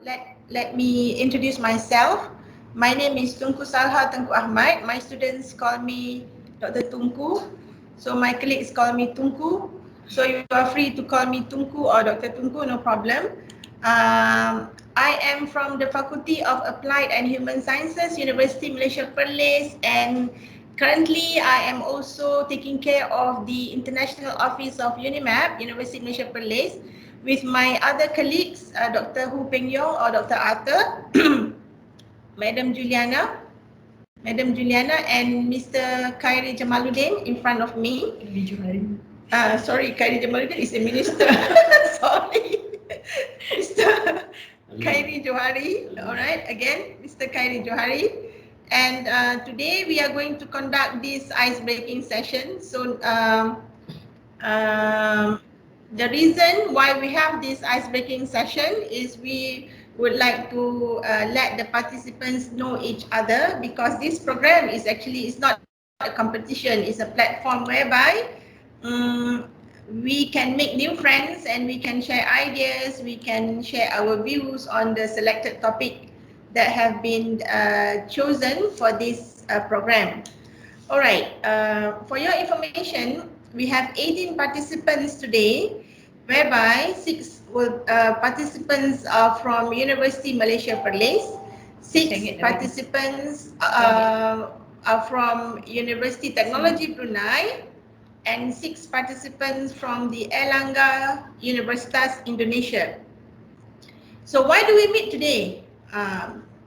let me introduce myself. My name is Tunku Salha Tengku Ahmad. My students call me Dr. Tunku. So my colleagues call me Tunku. So you are free to call me Tunku or Dr. Tunku, no problem. I am from the Faculty of Applied and Human Sciences, Universiti Malaysia Perlis, and currently I am also taking care of the International Office of UniMAP, Universiti Malaysia Perlis, with my other colleagues, Dr. Hu Peng Yong or Dr. Arthur, Madam Juliana, and Mr. Khairi Jamaluddin in front of me. Sorry, Khairi Jamaluddin is a minister. Sorry, Mr. Khairi Johari. All right, again, Mr. Khairi Johari. And today we are going to conduct this ice-breaking session. So the reason why we have this ice-breaking session is we would like to let the participants know each other, because this program is not a competition, it's a platform whereby we can make new friends and we can share ideas, we can share our views on the selected topic that have been chosen for this program. All right, for your information, we have 18 participants today, whereby 6 participants are from Universiti Malaysia Perlis, 6 participants are from Universiti Teknologi Brunei, and 6 participants from the Airlangga Universitas Indonesia. So why do we meet today?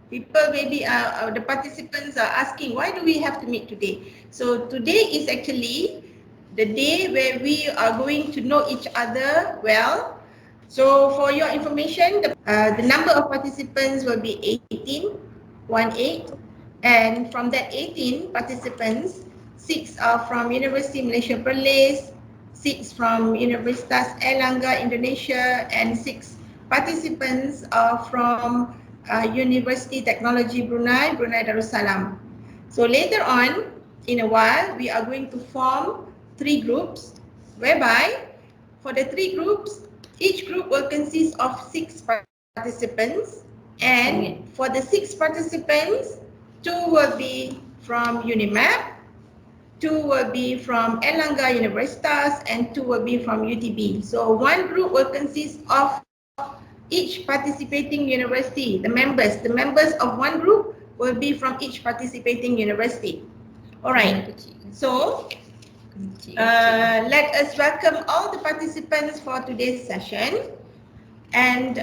People maybe the participants are asking, why do we have to meet today? So today is actually the day where we are going to know each other well. So for your information, the number of participants will be 18, and from that 18 participants, 6 are from Universiti Malaysia Perlis, 6 from Universitas Airlangga Indonesia, and 6 participants are from Universiti Teknologi Brunei, Brunei Darussalam. So later on, in a while, we are going to form 3 groups, whereby for the 3 groups, each group will consist of 6 participants, and for the 6 participants, 2 will be from UniMAP, 2 will be from Airlangga Universitas, and 2 will be from UTB. So one group will consist of each participating university. The members of one group will be from each participating university. All right. So let us welcome all the participants for today's session. And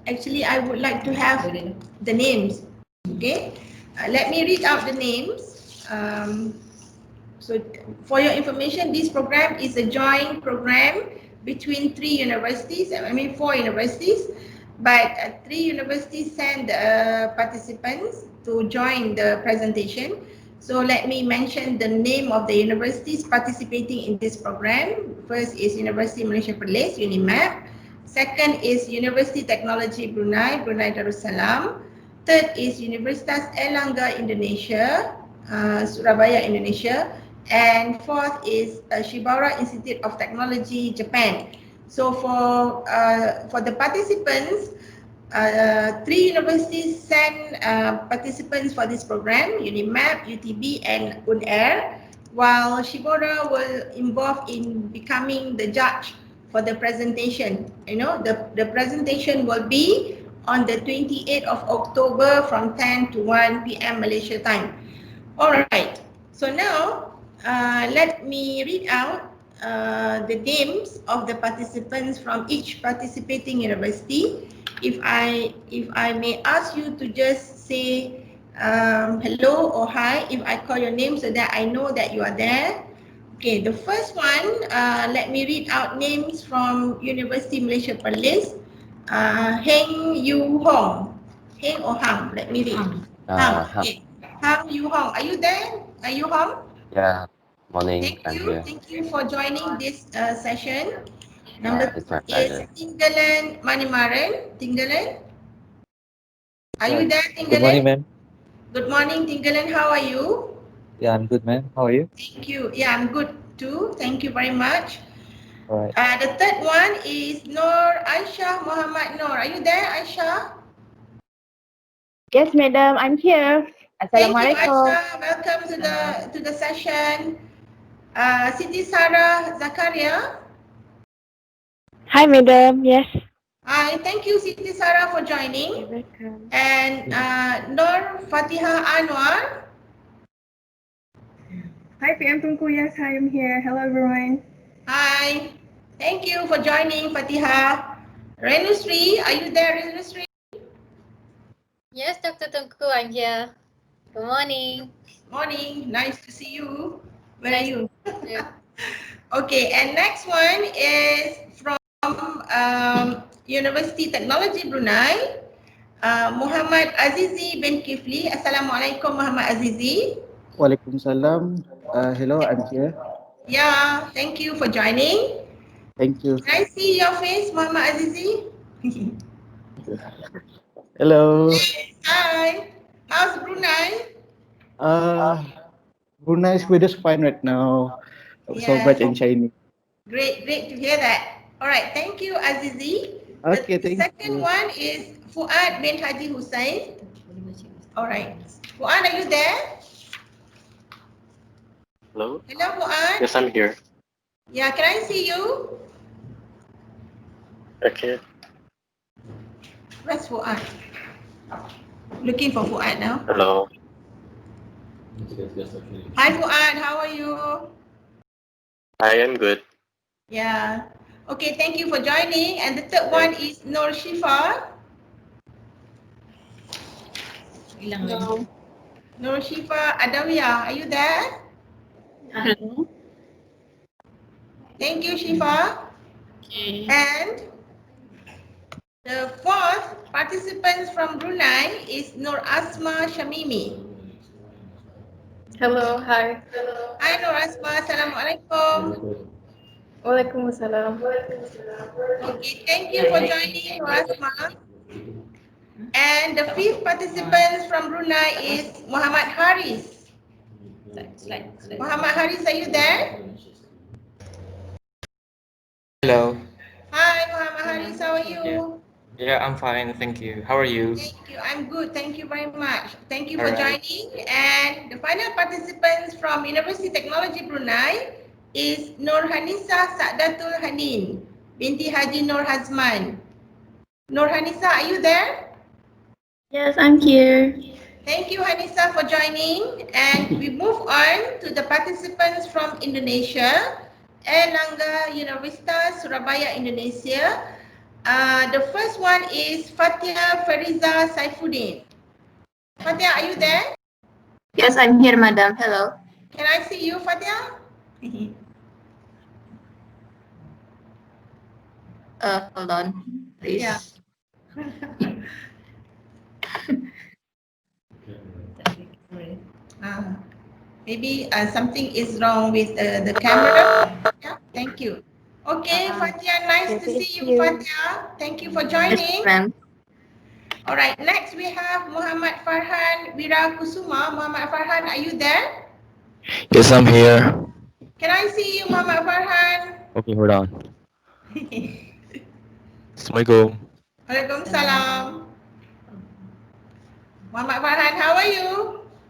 actually, I would like to have the names. Okay. Let me read out the names. So for your information, this program is a joint program between 3 universities, 4 universities, but 3 universities send participants to join the presentation. So let me mention the name of the universities participating in this program. First is Universiti Malaysia Perlis, UniMAP. Second is Universiti Teknologi Brunei, Brunei Darussalam. Third is Universitas Airlangga Indonesia, Surabaya, Indonesia. And fourth is Shibaura Institute of Technology, Japan. So for the participants, 3 universities send participants for this program: UniMAP, UTB, and UNAIR, while Shibaura will involve in becoming the judge for the presentation. You know, the presentation will be on the 28th of October from 10 to 1 p.m. Malaysia time. All right. So now, let me read out the names of the participants from each participating university. If I may ask you to just say hello or hi if I call your name, so that I know that you are there. Okay, the first one, let me read out names from Universiti Malaysia Perlis. Heng Yu Hong. Heng or Hang? Let me read. Hang. Okay. Hang Yu Hong. Are you there? Are you Hong? Yeah, morning. Thank you. Thank you for joining this session. Number It's my 2 is pleasure. Tinggalan Manimaran. Tinggalan? Are you there, Tinggalan? Good morning, ma'am. Good morning, Tinggalan. How are you? Yeah, I'm good, ma'am. How are you? Thank you. Yeah, I'm good too. Thank you very much. All right. The third one is Nur Aisyah Muhammad Nur. Are you there, Aisyah? Yes, madam, I'm here. Thank you, Assalamualaikum. Aisyah. Welcome to the session. Siti Sarah Zakaria. Hi, madam. Yes. Hi, thank you, Siti Sarah, for joining. You're welcome. And Nur Fatiha Anwar. Hi, PM Tunku. Yes, hi, I'm here. Hello, everyone. Hi. Thank you for joining, Fatiha. Renusri, are you there, Renusri? Yes, Dr. Tunku, I'm here. Good morning. Morning. Nice to see you. Where Nice are you? to you. Okay, and next one is from Universiti Teknologi Brunei, Muhammad Azizi bin Kifli. Assalamualaikum, Muhammad Azizi. Waalaikumsalam. Hello, I'm here. Yeah, thank you for joining. Thank you. Can I see your face, Muhammad Azizi? Hello. Hi. How's Brunei? Brunei's weather's fine right now. So Yes. bright and shiny. Great to hear that. All right, thank you, Azizi. Okay, The thank second you. one is Fuad bin Haji Hussein. All right. Fuad, are you there? Hello? Hello, Fuad. Yes, I'm here. Yeah, can I see you? Okay. Where's Fuad? Looking for Fuad now. Hello. Hi, Fuad. How are you? I am good. Yeah. Okay, thank you for joining. And the third one is Nur Shifa. Hello. Nur Shifa Adawiyah, are you there? Hello. Thank you, Shifa. Okay. And the fourth participant from Brunei is Nur Asma Shamimi. Hello, hi. Hi, Nur Asma. Assalamualaikum. Waalaikumsalam. Okay, thank you for joining, Nur Asma. And the fifth participant from Brunei is Muhammad Haris. Muhammad Haris, are you there? Hello. Hi, Muhammad Haris. How are you? Yeah, I'm fine. Thank you. How are you? Thank you. I'm good. Thank you very much. Thank you for All right. joining. And the final participants from Universiti Teknologi Brunei is Nur Hanisa Sa'datul Hanin binti Haji Nur Hazman. Nur Hanisa, are you there? Yes, I'm here. Thank you, Hanisa, for joining. And we move on to the participants from Indonesia, Airlangga Universitas Surabaya, Indonesia. The first one is Fatia Fariza Saifuddin. Fatia, are you there? Yes, I'm here, madam. Hello. Can I see you, Fatia? Hold on, please. Yeah. Maybe something is wrong with the camera. Yeah, thank you. Okay, Fatia, nice to see you, Fatia. Thank you for Yes, joining. ma'am. All right, next we have Muhammad Farhan Wirakusuma. Muhammad Farhan, are you there? Yes, I'm here. Can I see you, Muhammad Farhan? Okay, hold on. Assalamualaikum. Waalaikumsalam. Muhammad Farhan, how are you?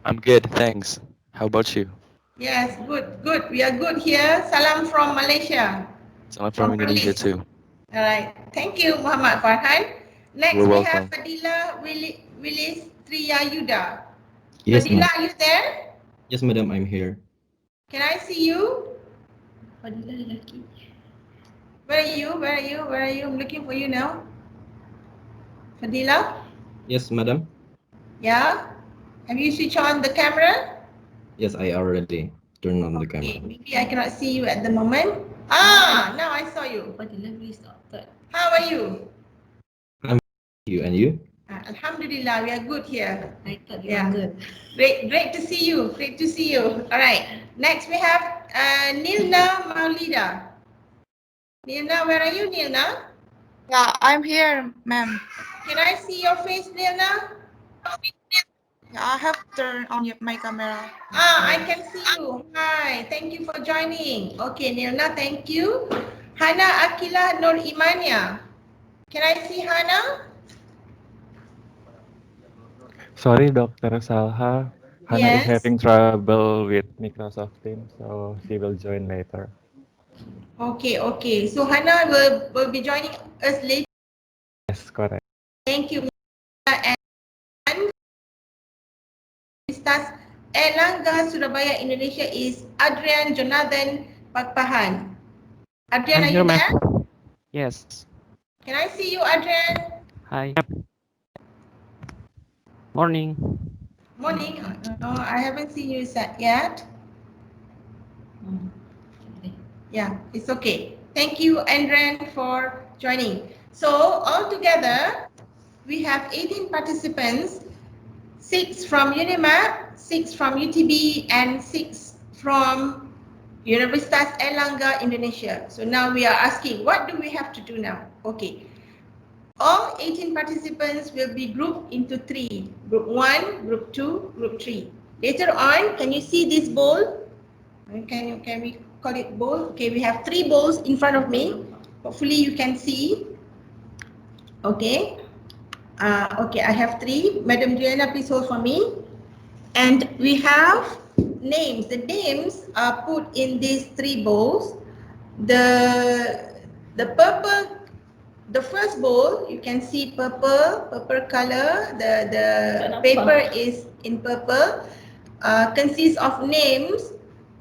I'm good, thanks. How about you? Yes, good. We are good here. Salam from Malaysia. So I'm from Indonesia Perlis. too. All right. Thank you, Muhammad Farhan. Next, You're we have welcome. Fadila Willis Triyayuda. Yes, Fadila, ma'am. are you there? Yes, madam, I'm here. Can I see you? Fadila lelaki. Where are you? Where are you? Where are you? I'm looking for you now. Fadila? Yes, madam. Yeah? Have you switched on the camera? Yes, I already turned on the Okay, camera. maybe I cannot see you at the moment. Now I saw you. How are you? You and you? Alhamdulillah, we are good here. I thought you were good. Great to see you. Great to see you. All right. Next we have Nilna Maulida. Nilna, where are you, Nilna? Yeah, I'm here, ma'am. Can I see your face, Nilna? Yeah, I have turned on my camera. I can see you. Hi, thank you for joining. Okay, Nilna, thank you. Hana Akila Nur Imania. Can I see Hana? Sorry, Dr. Salha. Hannah is Yes. having trouble with Microsoft Teams, so she will join later. Okay, okay. So Hana will be joining us later. Yes, correct. Thank you. And Universitas Airlangga, Surabaya, Indonesia is Adrian Jonathan Pakpahan. Adrian, I'm are here, you ma'am. there? Yes. Can I see you, Adrian? Hi. Morning. Morning. I haven't seen you yet. Yeah, it's okay. Thank you, Adrian, for joining. So altogether, we have 18 participants, 6 from UniMAP, 6 from UTB, and 6 from Universitas Airlangga, Indonesia. So now we are asking, what do we have to do now? Okay. All 18 participants will be grouped into 3. Group 1, Group 2, Group 3. Later on, can you see this bowl? Can we call it bowl? Okay, we have 3 bowls in front of me. Hopefully you can see. Okay. Okay, I have 3. Madam Diana, please hold for me. And we have names. The names are put in these 3 bowls. The purple, the first bowl, you can see purple color. The paper is in purple. Consists of names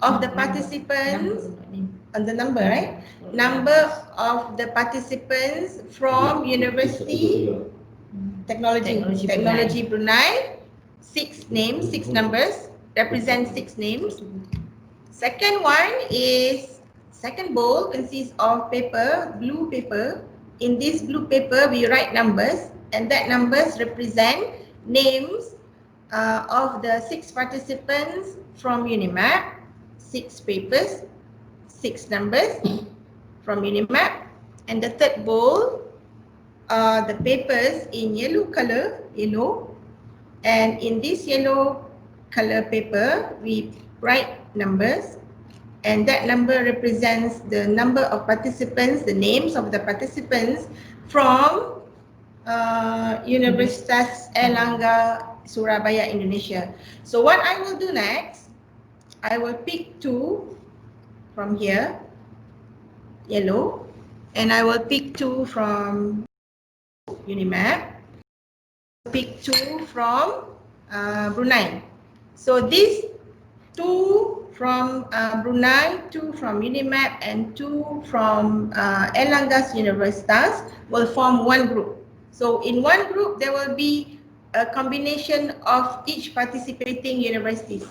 of the participants and the number, right? Number of the participants from Universiti Teknologi Brunei. 6 names, 6 numbers, represent 6 names. Second one is, second bowl consists of paper, blue paper. In this blue paper, we write numbers, and that numbers represent names of the 6 participants from UniMAP, 6 papers, 6 numbers from UniMAP. And the third bowl are the papers in yellow color, yellow. And in this yellow color paper, we write numbers, and that number represents the number of participants, the names of the participants from Universitas Airlangga, Surabaya, Indonesia. So what I will do next, I will pick 2 from here, yellow, and I will pick 2 from UniMAP, pick 2 from Brunei. So these 2 from Brunei, 2 from UniMAP, and 2 from Airlangga Universitas will form one group. So in one group, there will be a combination of each participating universities.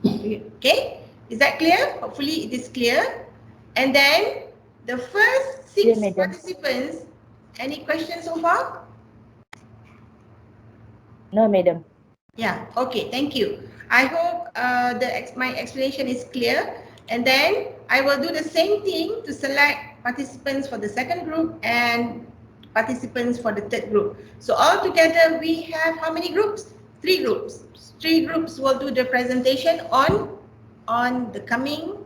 Okay, is that clear? Hopefully it is clear. And then the first 6 participants, any questions so far? No, madam. Yeah, okay, thank you. I hope my explanation is clear. And then I will do the same thing to select participants for the second group and participants for the third group. So altogether we have how many groups? 3 groups. 3 groups will do the presentation on the coming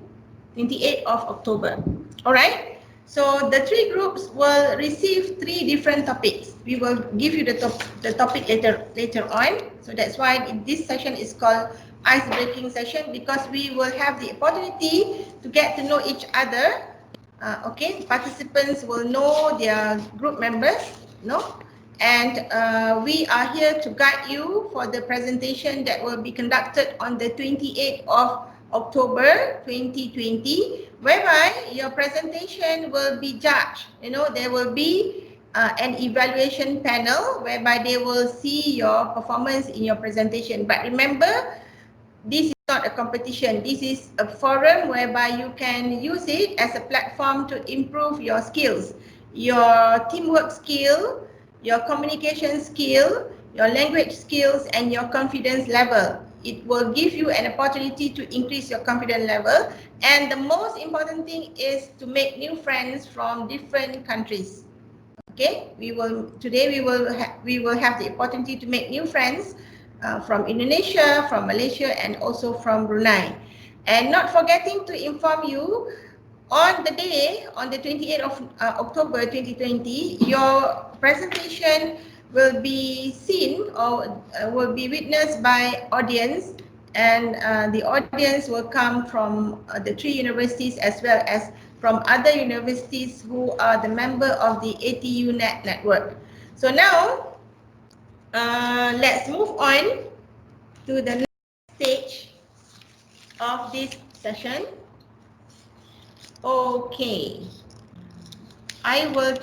28th of October. Alright? So the 3 groups will receive 3 different topics. We will give you the topic later on. So that's why this session is called ice-breaking session, because we will have the opportunity to get to know each other. Okay, participants will know their group members, and we are here to guide you for the presentation that will be conducted on the 28th of October 2020, whereby your presentation will be judged. There will be an evaluation panel whereby they will see your performance in your presentation. But remember, this is not a competition. This is a forum whereby you can use it as a platform to improve your skills, your teamwork skill, your communication skill, your language skills, and your confidence level. It will give you an opportunity to increase your confidence level. And the most important thing is to make new friends from different countries. Okay, today we will have the opportunity to make new friends from Indonesia, from Malaysia, and also from Brunei. And not forgetting to inform you, on the day, on the 28th of October 2020, your presentation will be seen or will be witnessed by audience, and the audience will come from the 3 universities as well as from other universities who are the member of the ATU-Net network. So now, let's move on to the next stage of this session. Okay, I will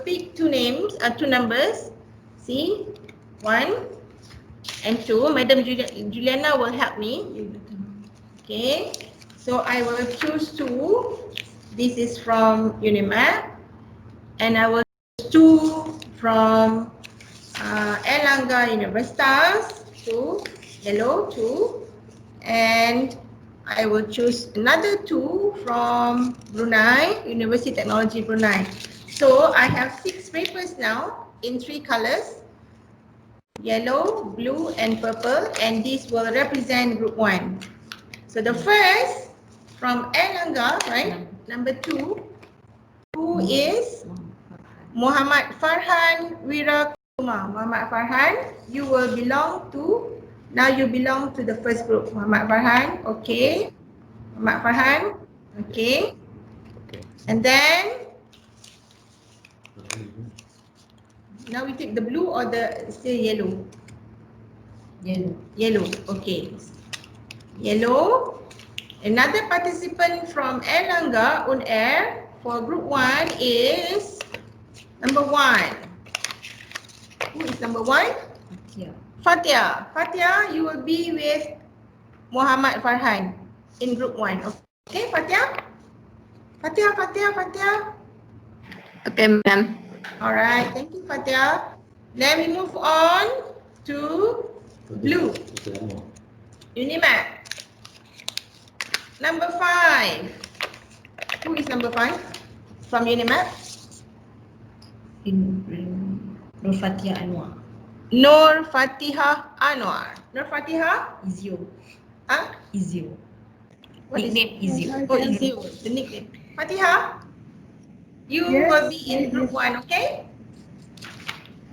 pick two numbers. See, 1 and 2. Madam Juliana will help me. Okay, so I will choose 2. This is from UniMAP, and I will choose 2 from Airlangga Universitas, 2, yellow 2, and I will choose another 2 from Brunei, Universiti Teknologi Brunei. So I have 6 papers now in 3 colors, yellow, blue and purple, and this will represent group 1. So the first from Airlangga, right, number 2, who is Muhammad Farhan Wirakuma. Muhammad Farhan, you will belong to, now you belong to the first group. Muhammad Farhan, okay. Muhammad Farhan, okay. And then, now we take the blue or the still yellow? Yellow. Yellow, okay. Yellow. Another participant from Airlangga UNAIR for group 1 is number 1. Who is number 1? Fatia. Fatia, you will be with Muhammad Farhan in group 1. Okay, Fatia? Fatia. Okay, ma'am. Alright, thank you, Fatia. Then we move on to blue. UniMAP. Number 5. Who is number 5 from UniMAP? Nur Fatihah Anwar. Nur Fatihah Anwar. Nur Fatihah? Izio. Huh? Izio. What is Nickname Izio. Oh, Izio, the nickname. Fatihah, you will be in group 1, okay?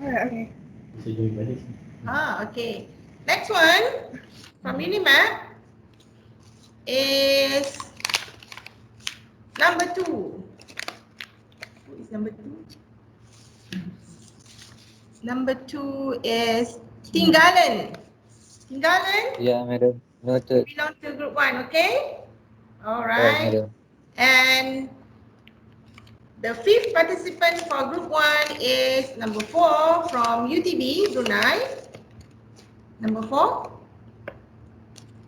Okay. Okay. Next one from UniMAP is number 2. Who is number 2? Number 2 is Tinggalan. Tinggalan? Yeah, madam. Noted. Belong to group 1, okay? Alright, Alright. madam. And the 5th participant for group 1 is number 4 from UTB Brunei. Number 4.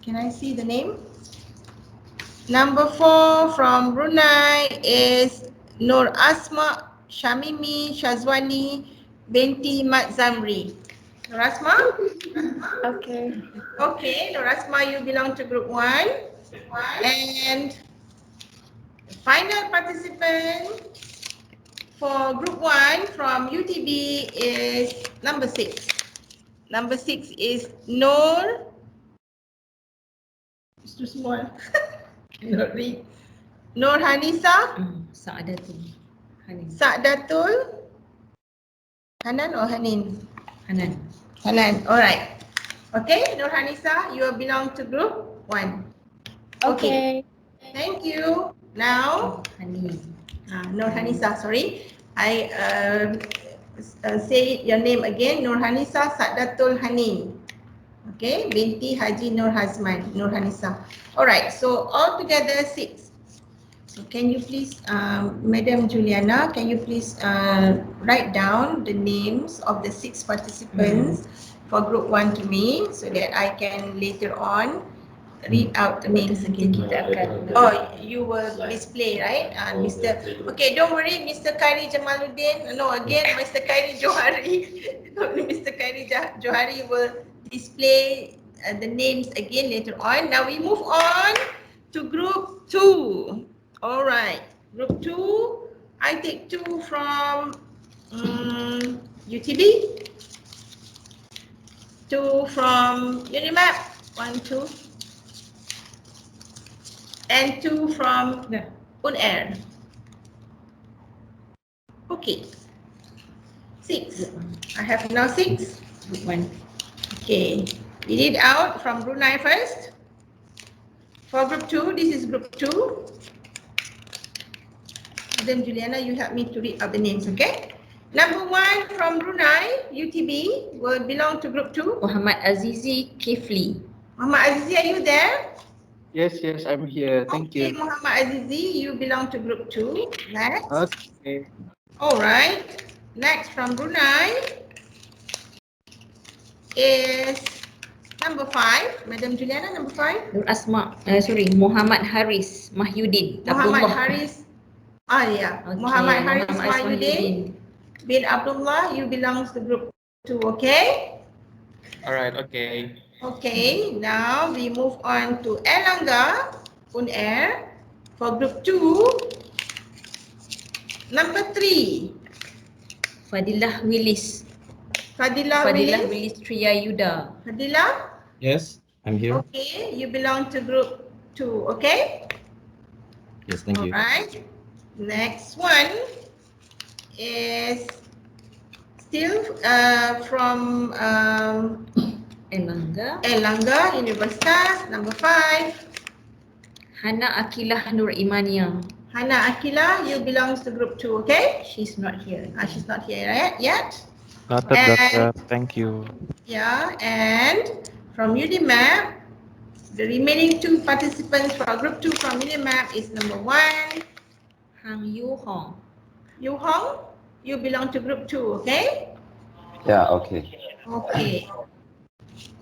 Can I see the name? Number 4 from Brunei is Nur Asma Shamimi Shazwani binti Mat Zamri. Nur Asma? Okay. Okay, Nur Asma, you belong to group 1. And the final participant for group 1 from UTB is number 6. Number 6 is Nur. It's too small. Cannot read. Nur Hanisa. Sa'adatul. Hanin. Sa'datul. Hanan or Hanin? Hanan. Hanan, alright. Okay, Nur Hanisa, you belong to group 1. Okay. Thank you. Now, Hanin. Nur Hanisa, sorry. I say your name again. Nur Hanisa Sa'datul Hanin. Okay, binti Haji Nur Hazman, Nur Hanisa. Alright, so altogether 6. So can you please, Madam Juliana, can you please write down the names of the 6 participants for group 1 to me so that I can later on read out the names again. Oh, you will display, right? Mr. Okay, don't worry, Mr. Khairi Jamaluddin. No, again, Mr. Khairi Johari. Mr. Khairi Johari will display the names again later on. Now we move on to group 2. All right, group 2. I take 2 from UTB, 2 from UniMAP, 1, 2. And 2 from UNAIR. Okay. 6. I have now 6. Group 1. Okay. Read it out from Brunei first. For group 2, this is group 2. Madam Juliana, you help me to read out the names, okay? Number 1 from Brunei, UTB, will belong to group 2. Muhammad Azizi Kifli. Muhammad Azizi, are you there? Yes, I'm here. Thank Okay, you. Muhammad Azizi, you belong to group 2. Next. Okay. All right. Next from Brunei is number 5. Madam Juliana, number 5. Nur Asma. Muhammad Haris Mahyudin. Muhammad Abdullah. Haris. Yeah. Okay, Muhammad Haris Muhammad Mahyudin bin Abdullah, you belongs to group 2, okay? Alright, okay. Okay, now we move on to Airlangga, UNAIR. For group 2, number 3. Fadilah Willis. Fadilah Willis. Willis Triyayuda. Fadilah? Yes, I'm here. Okay, you belong to group 2, okay? Yes, thank you. Alright. Next one is still from Airlangga, Universitas, number 5. Hana Akilah Nur Imania. Hana Akilah, you belongs to group 2, okay? She's not here. She's not here yet. Noted, Doctor. Thank you. Yeah, and from UniMAP, the remaining 2 participants for group 2 from UniMAP is number 1. Hang Yu Hong. Yu Hong, you belong to group 2, okay? Yeah, okay. Okay.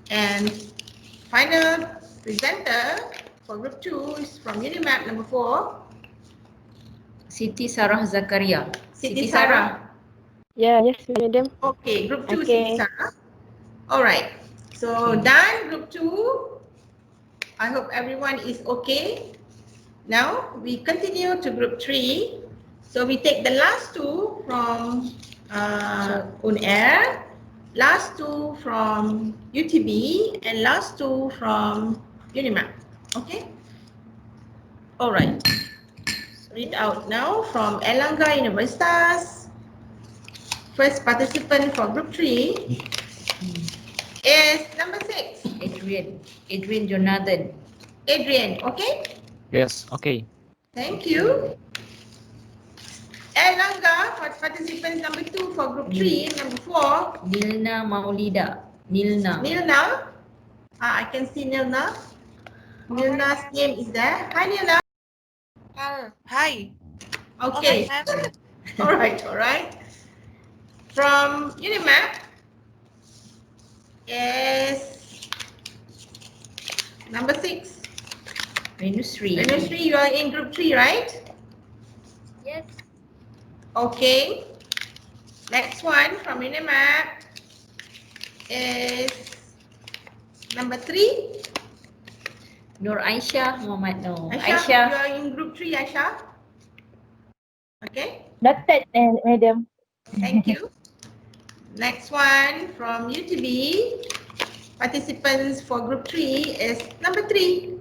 And final presenter for group 2 is from UniMAP number 4. Siti Sarah Zakaria. Siti Sarah. Yeah, yes, madam. Okay, group 2 Okay. Siti Sarah. Alright. So done group 2. I hope everyone is okay. Now we continue to group 3. So we take the last 2 from UNAIR, last 2 from UTB, and last 2 from UniMAP. Okay? Alright. Read out now from Airlangga Universitas. First participant for group 3 is number 6. Adrian Jonathan. Adrian, okay? Yes, okay. Thank you. Airlangga for participants number 2 for group 3, number 4. Nilna Maulida. Nilna. Nilna. I can see Nilna. Nilna's name is there. Hi Nilna. Hi. Okay. Alright. From UniMAP is number 6. Venusri. Venusri, you are in group 3, right? Yes. Okay. Next one from UniMAP is number 3. Nur Aisyah Muhammad Nur. Aisha, you are in group 3, Aisha. Okay. Noted, madam. Thank you. Next one from UTB. Participants for group 3 is number 3.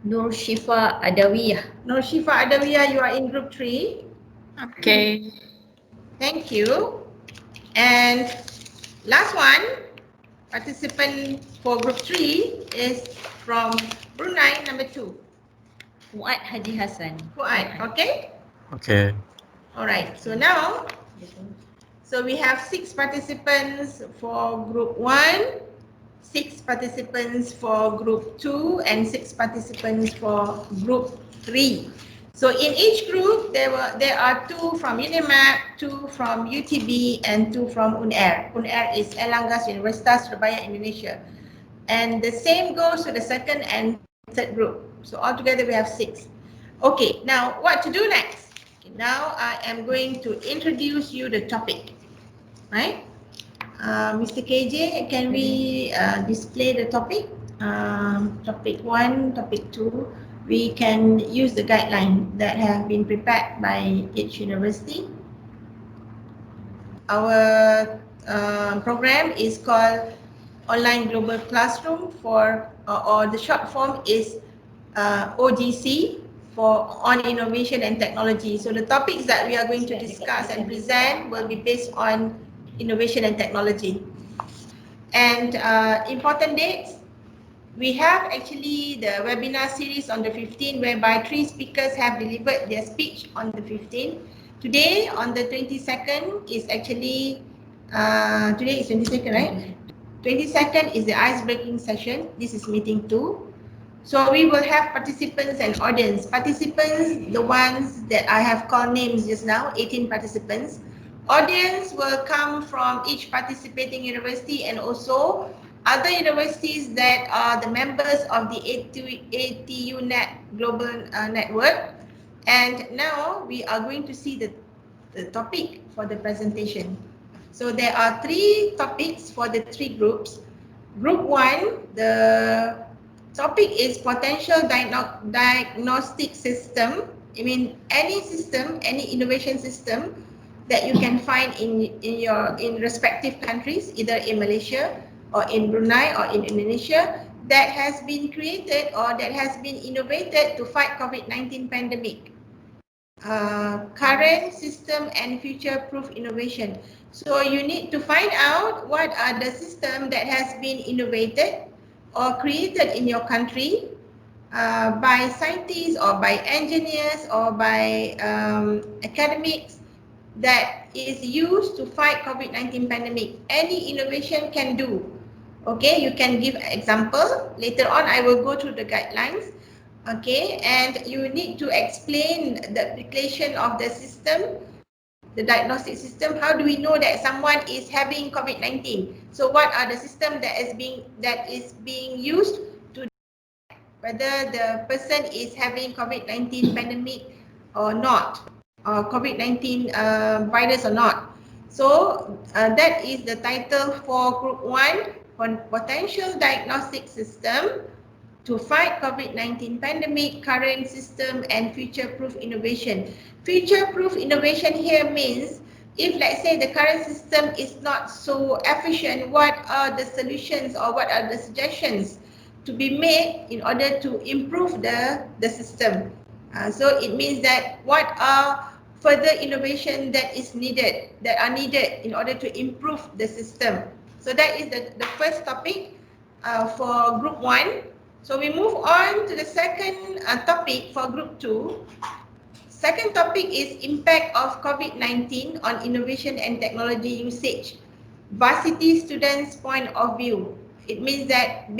Nur Shifa Adawiyah. Nur Shifa Adawiyah, you are in group 3. Okay. Thank you. And last one, participant for group 3 is from Brunei, number 2. Fuad Haji Hassan. Fuad, okay? Okay. Alright, so now, we have 6 participants for group 1, 6 participants for group 2, and 6 participants for group 3. So in each group, there are 2 from UniMAP, 2 from UTB, and 2 from UNAIR. UNAIR is Airlangga Universitas Surabaya, Indonesia. And the same goes to the second and third group. So altogether we have 6. Okay, now what to do next? Okay, now I am going to introduce you the topic, right? Mr. KJ, can we display the topic? Topic 1, topic 2. We can use the guideline that have been prepared by each university. Our program is called Online Global Classroom or the short form is OGC on innovation and technology. So the topics that we are going to discuss and present will be based on innovation and technology. And important dates, we have actually the webinar series on the 15th, whereby 3 speakers have delivered their speech on the 15th. Today on the 22nd is actually, today is 22nd, right? 22nd is the ice-breaking session. This is meeting 2. So we will have participants and audience. Participants, the ones that I have called names just now, 18 participants. Audience will come from each participating university and also other universities that are the members of the ATU-Net global network. And now we are going to see the topic for the presentation. So there are 3 topics for the 3 groups. Group 1, the topic is potential diagnostic system. I mean any system, any innovation system that you can find in respective countries, either in Malaysia or in Brunei or in Indonesia, that has been created or that has been innovated to fight COVID-19 pandemic. Current system and future-proof innovation. So you need to find out what are the system that has been innovated or created in your country by scientists or by engineers or by academics that is used to fight COVID-19 pandemic. Any innovation can do. Okay, you can give example. Later on, I will go through the guidelines. Okay, and you need to explain the application of the system, the diagnostic system. How do we know that someone is having COVID-19? So what are the system that is being used to whether the person is having COVID-19 pandemic or not, or COVID-19 virus or not. So that is the title for Group 1, potential diagnostic system to fight COVID-19 pandemic, current system and future-proof innovation. Future-proof innovation here means if, let's say, the current system is not so efficient, what are the solutions or what are the suggestions to be made in order to improve the system? So it means that what are further innovation that are needed in order to improve the system. So that is the first topic for Group 1. So we move on to the second topic for Group 2. Second topic is impact of COVID-19 on innovation and technology usage. Varsity students' point of view. It means that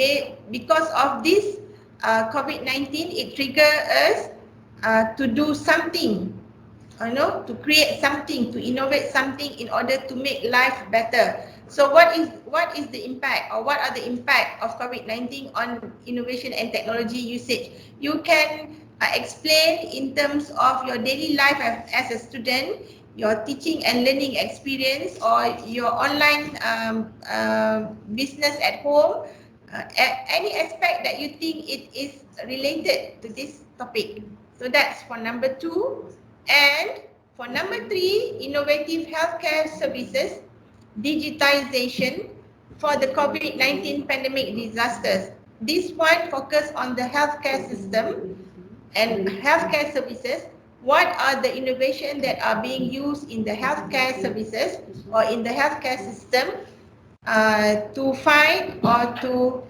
because of this COVID-19, it triggers us to do something, to create something, to innovate something in order to make life better. So what is the impact, or what are the impact of COVID-19 on innovation and technology usage? You can explain in terms of your daily life as a student, your teaching and learning experience, or your online business at home, any aspect that you think it is related to this topic. So that's for number 2. And for number 3, innovative healthcare services, digitization for the COVID-19 pandemic disasters. This one focus on the healthcare system and healthcare services. What are the innovations that are being used in the healthcare services or in the healthcare system to fight or to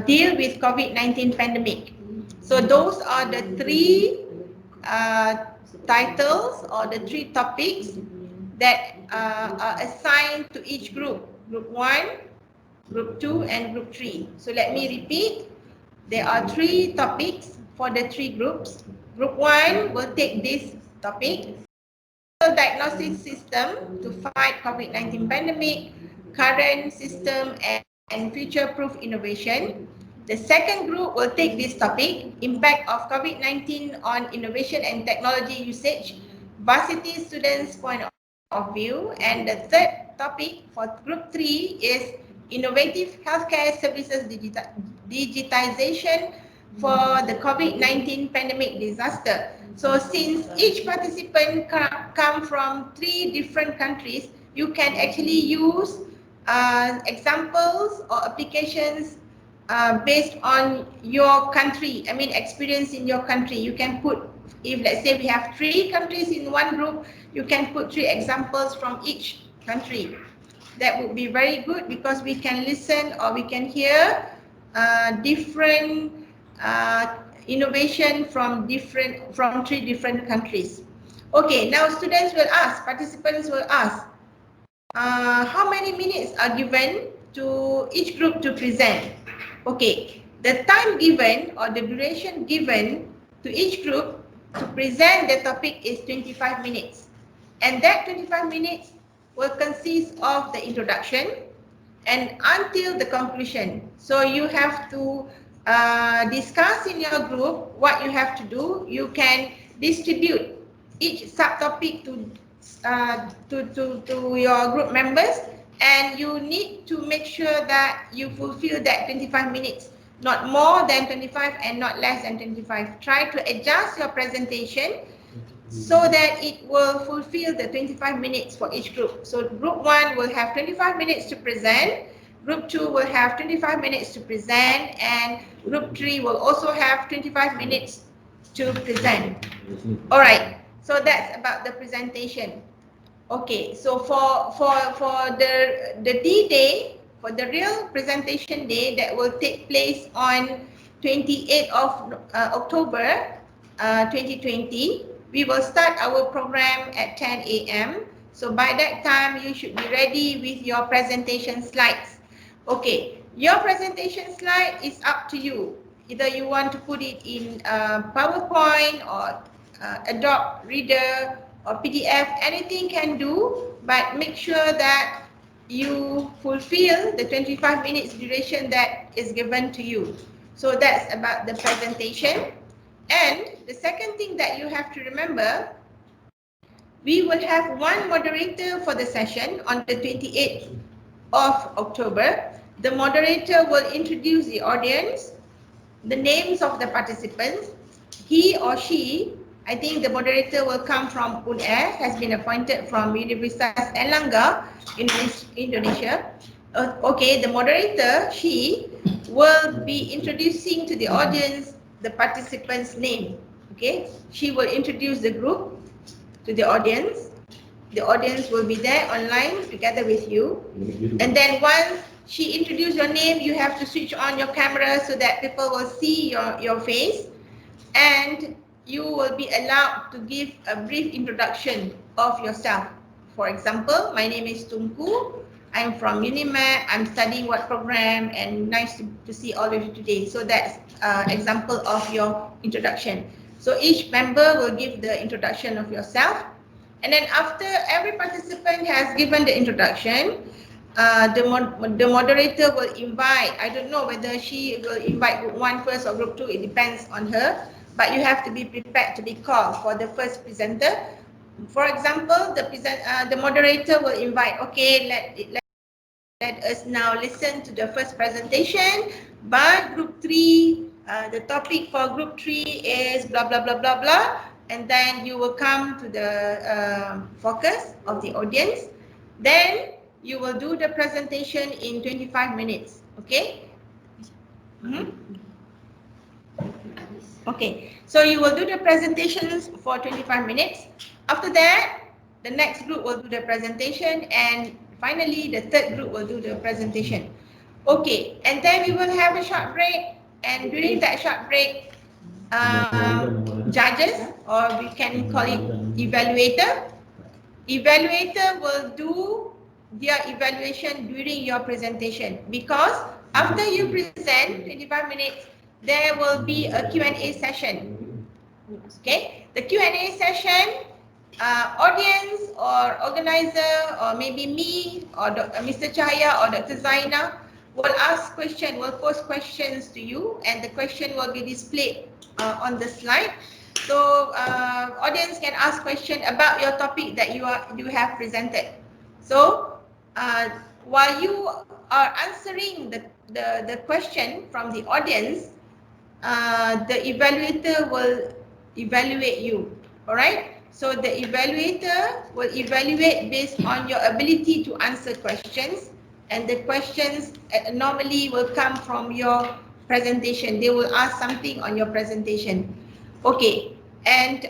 deal with COVID-19 pandemic? So those are the 3 titles or the 3 topics that are assigned to each group. Group 1, Group 2 and Group 3. So let me repeat. There are 3 topics for the 3 groups. Group 1 will take this topic, diagnostic system to fight COVID-19 pandemic, current system and future-proof innovation. The second group will take this topic, impact of COVID-19 on innovation and technology usage, varsity students' point of view. And the third topic for Group 3 is innovative healthcare services digitization for the COVID-19 pandemic disaster. So since each participant come from 3 different countries, you can actually use examples or applications based on your country, I mean experience in your country. You can put, if let's say we have 3 countries in one group, you can put 3 examples from each country. That would be very good because we can listen or we can hear different innovation from 3 different countries. Okay, now students will ask, participants will ask, how many minutes are given to each group to present? Okay, the time given or the duration given to each group to present the topic is 25 minutes. And that 25 minutes will consist of the introduction and until the conclusion. So you have to discuss in your group what you have to do. You can distribute each subtopic to your group members, and you need to make sure that you fulfill that 25 minutes, not more than 25 and not less than 25. Try to adjust your presentation so that it will fulfill the 25 minutes for each group. So group 1 will have 25 minutes to present, group 2 will have 25 minutes to present, and group 3 will also have 25 minutes to present. All right, so that's about the presentation. Okay, so for the D-Day, for the real presentation day that will take place on 28th of October 2020, we will start our program at 10 a.m. So by that time, you should be ready with your presentation slides. Okay, your presentation slide is up to you. Either you want to put it in PowerPoint or Adobe Reader or PDF, anything can do, but make sure that you fulfill the 25 minutes duration that is given to you. So that's about the presentation. And the second thing that you have to remember, we will have one moderator for the session on the 28th of October. The moderator will introduce the audience, the names of the participants. He or she, I think the moderator will come from UNAIR, has been appointed from Universitas Airlangga in Indonesia. Okay, the moderator, she will be introducing to the audience the participant's name. Okay, she will introduce the group to the audience. The audience will be there online together with you. And then once she introduces your name, you have to switch on your camera so that people will see your face. And you will be allowed to give a brief introduction of yourself. For example, my name is Tunku. I'm from UniMAP. I'm studying what program, and nice to see all of you today. So that's example of your introduction. So each member will give the introduction of yourself. And then after every participant has given the introduction, the moderator will invite, I don't know whether she will invite group 1 first or group 2, it depends on her, but you have to be prepared to be called for the first presenter. For example, the moderator will invite, okay, let us now listen to the first presentation by group 3. The topic for group 3 is blah, blah, blah, blah, blah. And then you will come to the focus of the audience. Then you will do the presentation in 25 minutes. Okay? Okay, so you will do the presentations for 25 minutes. After that, the next group will do the presentation, and finally the third group will do the presentation. Okay, and then we will have a short break, and during that short break, judges, or we can call it evaluator will do their evaluation during your presentation, because after you present 25 minutes, there will be a Q&A session. Okay, the Q&A session, audience or organizer, or maybe me or Mr. Chaya or Dr. Zaina will ask questions, will pose questions to you, and the question will be displayed on the slide. So audience can ask question about your topic that you have presented. So while you are answering the question from the audience, the evaluator will evaluate you. All right. So the evaluator will evaluate based on your ability to answer questions and the questions normally will come from your presentation. They will ask something on your presentation. Okay, and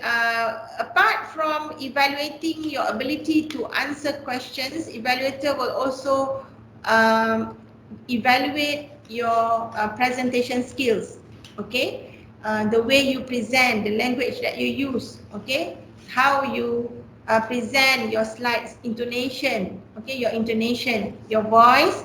apart from evaluating your ability to answer questions, evaluator will also evaluate your presentation skills. Okay, the way you present, the language that you use. Okay, how you present your slides, intonation. Okay, your intonation, your voice.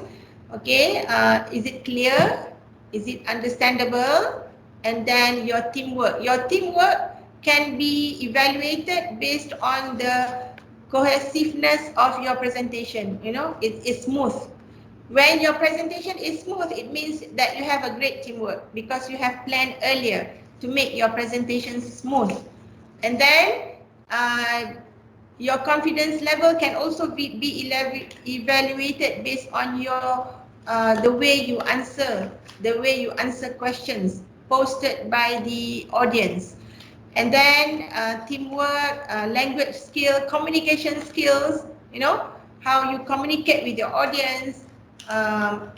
Okay, is it clear? Is it understandable? And then your teamwork. Your teamwork can be evaluated based on the cohesiveness of your presentation. You know, it's smooth. When your presentation is smooth, it means that you have a great teamwork because you have planned earlier to make your presentation smooth. And then your confidence level can also be evaluated based on your the way you answer questions posted by the audience. And then teamwork, language skill, communication skills, you know, how you communicate with your audience, so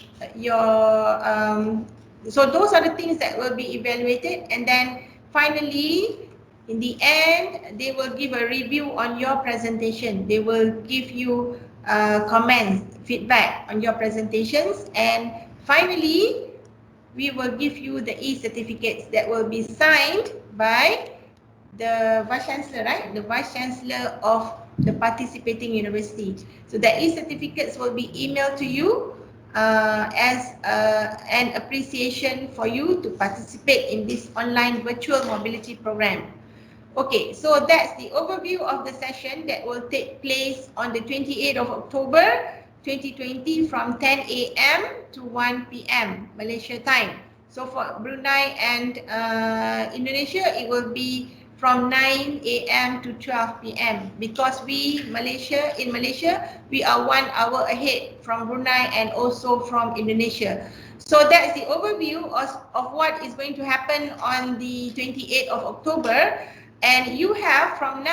those are the things that will be evaluated. And then finally, in the end, they will give a review on your presentation. They will give you comments, feedback on your presentations. And finally, we will give you the e-certificates that will be signed by the Vice Chancellor, right? The Vice Chancellor of the participating university. So the e-certificates will be emailed to you as an appreciation for you to participate in this online virtual mobility program. Okay, so that's the overview of the session that will take place on the 28th of October 2020 from 10 a.m. to 1 p.m. Malaysia time. So for Brunei and Indonesia, it will be from 9 a.m. to 12 p.m. because in Malaysia, we are 1 hour ahead from Brunei and also from Indonesia. So that's the overview of what is going to happen on the 28th of October. And you have from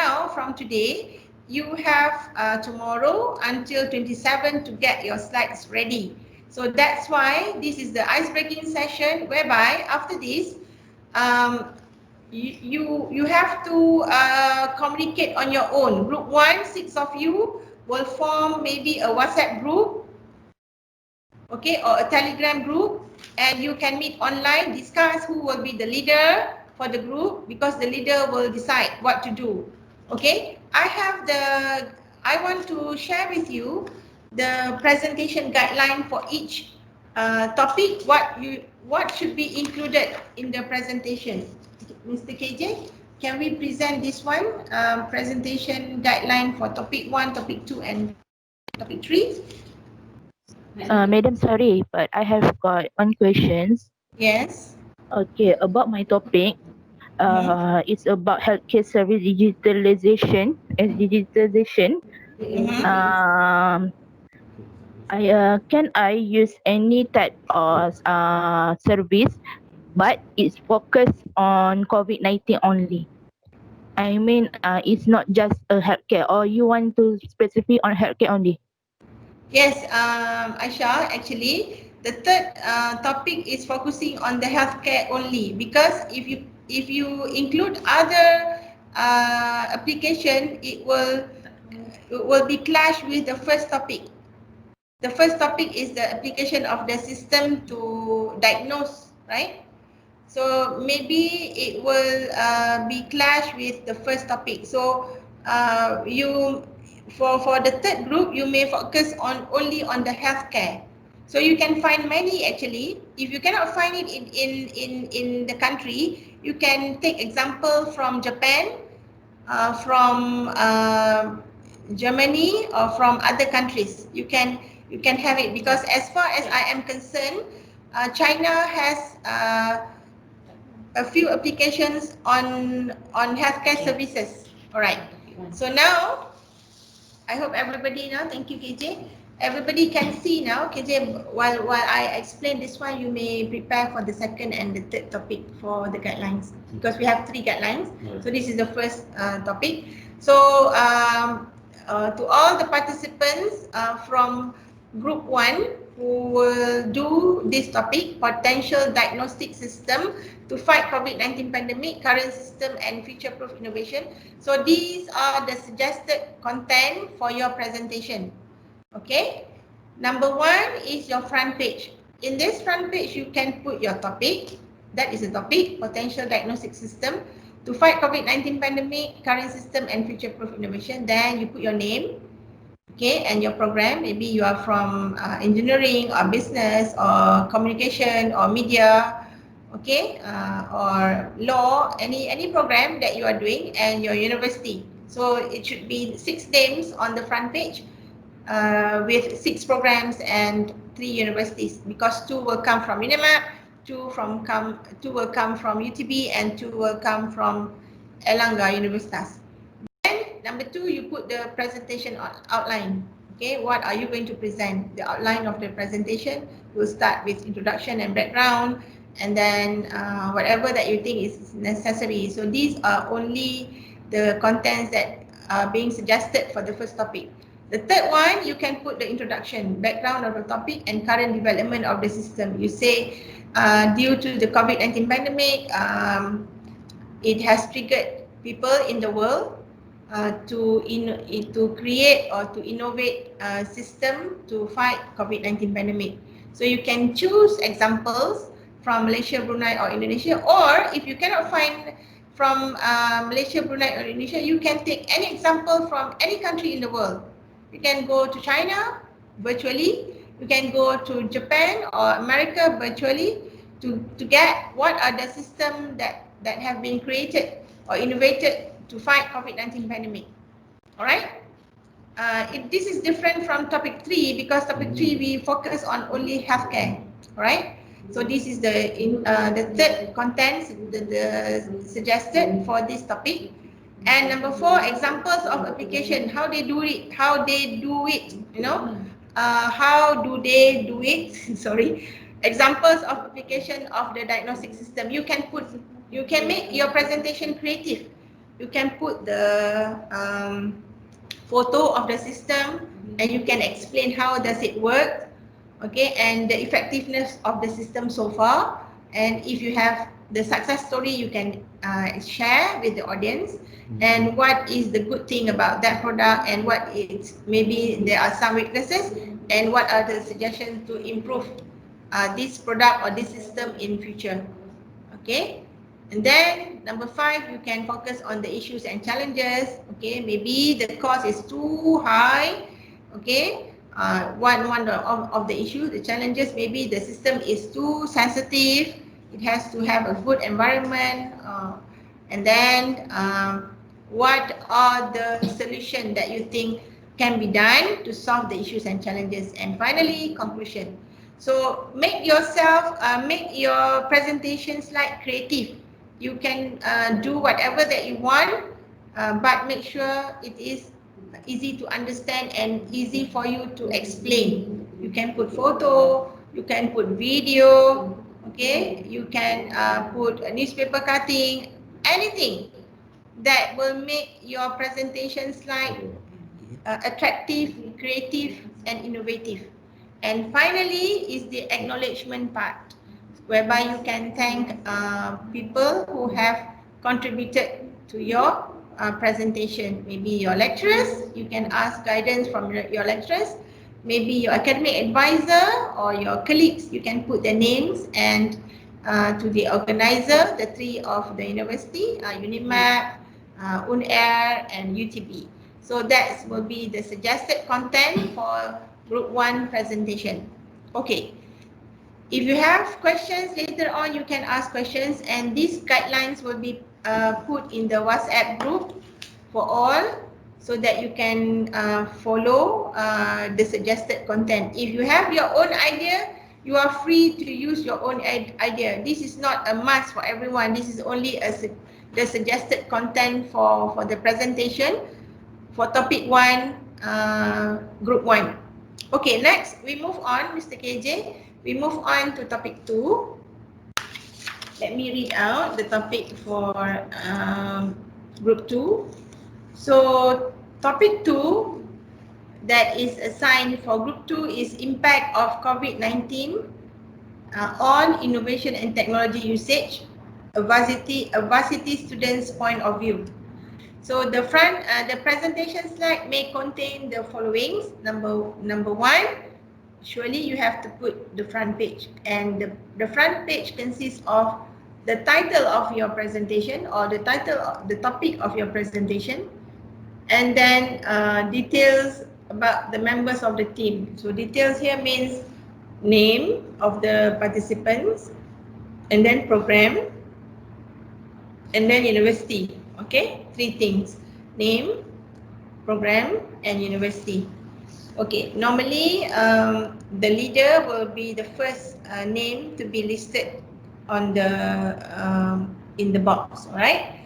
today, you have tomorrow until 27 to get your slides ready. So that's why this is the ice-breaking session whereby after this, you have to communicate on your own. Group 1, 6 of you will form maybe a WhatsApp group, okay, or a Telegram group, and you can meet online, discuss who will be the leader for the group because the leader will decide what to do. Okay, I want to share with you the presentation guideline for each topic, what should be included in the presentation. Mr. KJ, can we present this one, presentation guideline for topic 1, topic 2 and topic 3? Madam, sorry, but I have got one question. Yes. Okay, about my topic, it's about healthcare service digitalization. Can I use any type of service, but it's focused on COVID-19 only? I mean, it's not just a healthcare, or you want to specify on healthcare only? Yes, Aisha, actually, the third topic is focusing on the healthcare only because if you include other application, it will be clash with the first topic. The first topic is the application of the system to diagnose, right? So maybe it will be clash with the first topic. So for the third group, you may focus only on the healthcare. So you can find many actually. If you cannot find it in the country, you can take example from Japan, from Germany, or from other countries. You can have it because as far as I am concerned, China has a few applications on healthcare services. All right. So now, I hope everybody now. Thank you, KJ. Everybody can see now. KJ, while I explain this one, you may prepare for the second and the third topic for the guidelines because we have 3 guidelines. So this is the first topic. So to all the participants from group 1 who will do this topic, potential diagnostic system to fight COVID-19 pandemic, current system and future-proof innovation. So these are the suggested content for your presentation. Okay. Number 1 is your front page. In this front page, you can put your topic. That is a topic, potential diagnostic system to fight COVID-19 pandemic, current system and future-proof innovation. Then you put your name, okay, and your program. Maybe you are from engineering or business or communication or media, okay, or law, any program that you are doing, and your university. So it should be 6 names on the front page. With 6 programs and 3 universities, because 2 will come from UniMAP, 2 will come from UTB, and 2 will come from Airlangga Universitas. Then number 2, you put the presentation outline. Okay, what are you going to present? The outline of the presentation will start with introduction and background, and then whatever that you think is necessary. So these are only the contents that are being suggested for the first topic. The third one, you can put the introduction, background of the topic and current development of the system. You say, due to the COVID-19 pandemic, it has triggered people in the world to create or to innovate a system to fight COVID-19 pandemic. So you can choose examples from Malaysia, Brunei or Indonesia, or if you cannot find from Malaysia, Brunei or Indonesia, you can take any example from any country in the world. You can go to China virtually, you can go to Japan or America virtually to get what are the systems that have been created or innovated to fight COVID-19 pandemic. Alright? This is different from topic 3 because topic 3 we focus on only healthcare. Alright? So this is the third content the suggested for this topic. And number 4, examples of application, how they do it, you know, how do they do it, sorry, examples of application of the diagnostic system. You can make your presentation creative. You can put the photo of the system and you can explain how does it work, okay, and the effectiveness of the system so far. And if you have the success story, you can share with the audience and what is the good thing about that product and what is maybe there are some weaknesses and what are the suggestions to improve this product or this system in future. Okay, and then number 5, you can focus on the issues and challenges. Okay, maybe the cost is too high. Okay, one of the issues, the challenges, maybe the system is too sensitive. It has to have a good environment, and then what are the solutions that you think can be done to solve the issues and challenges, and finally conclusion. So make your presentation slide creative. You can do whatever that you want, but make sure it is easy to understand and easy for you to explain. You can put photo, you can put video, okay, you can put a newspaper cutting, anything that will make your presentation slide attractive, creative and innovative. And finally is the acknowledgement part, whereby you can thank people who have contributed to your presentation. Maybe your lecturers, you can ask guidance from your lecturers. Maybe your academic advisor or your colleagues, you can put their names, and to the organizer, the 3 of the university, UniMAP, UNAIR and UTB. So that will be the suggested content for group 1 presentation. Okay. If you have questions later on, you can ask questions, and these guidelines will be put in the WhatsApp group for all so that you can follow the suggested content. If you have your own idea, you are free to use your own idea. This is not a must for everyone. This is only the suggested content for the presentation for topic 1, group 1. Okay, next we move on, Mr. KJ. We move on to topic 2. Let me read out the topic for group 2. So topic 2, that is assigned for group 2 is impact of COVID-19 on innovation and technology usage, a varsity student's point of view. So the presentation slide may contain the following. Number one, surely you have to put the front page, and the front page consists of the title of your presentation or the topic of your presentation, and then details about the members of the team. So details here means name of the participants, and then program, and then university. Okay, three things: name, program, and university. Okay, normally the leader will be the first name to be listed on the in the box, alright?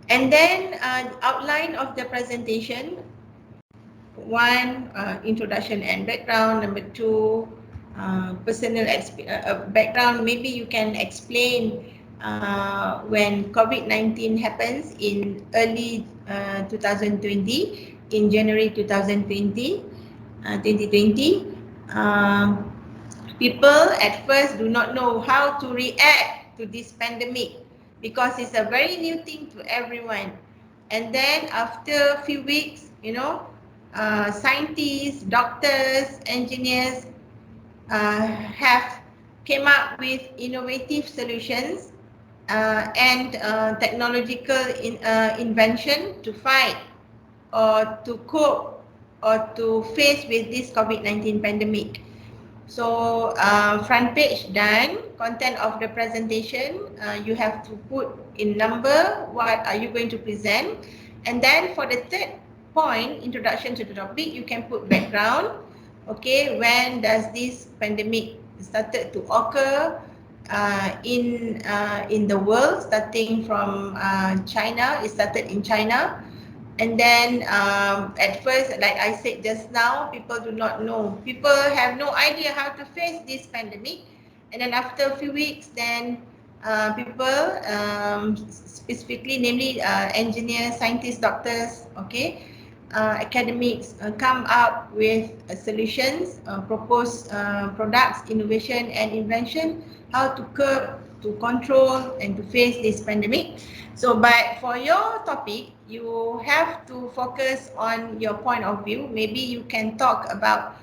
And then outline of the presentation. One, introduction and background. Number two, personal background. Maybe you can explain when COVID-19 happens in early 2020, in January 2020, people at first do not know how to react to this pandemic because it's a very new thing to everyone. And then after a few weeks, scientists, doctors, engineers have came up with innovative solutions and technological invention to fight or to cope or to face with this COVID-19 pandemic. So front page done, content of the presentation, you have to put in number what are you going to present, and then for the third point, introduction to the topic, you can put background. Okay, when does this pandemic started to occur in the world, starting from China? It started in China. And then at first, like I said just now, people do not know. People have no idea how to face this pandemic. And then after a few weeks, then people, specifically, namely engineers, scientists, doctors, okay, academics come up with solutions, propose products, innovation and invention, how to curb, to control and to face this pandemic. So, but for your topic, you have to focus on your point of view. Maybe you can talk about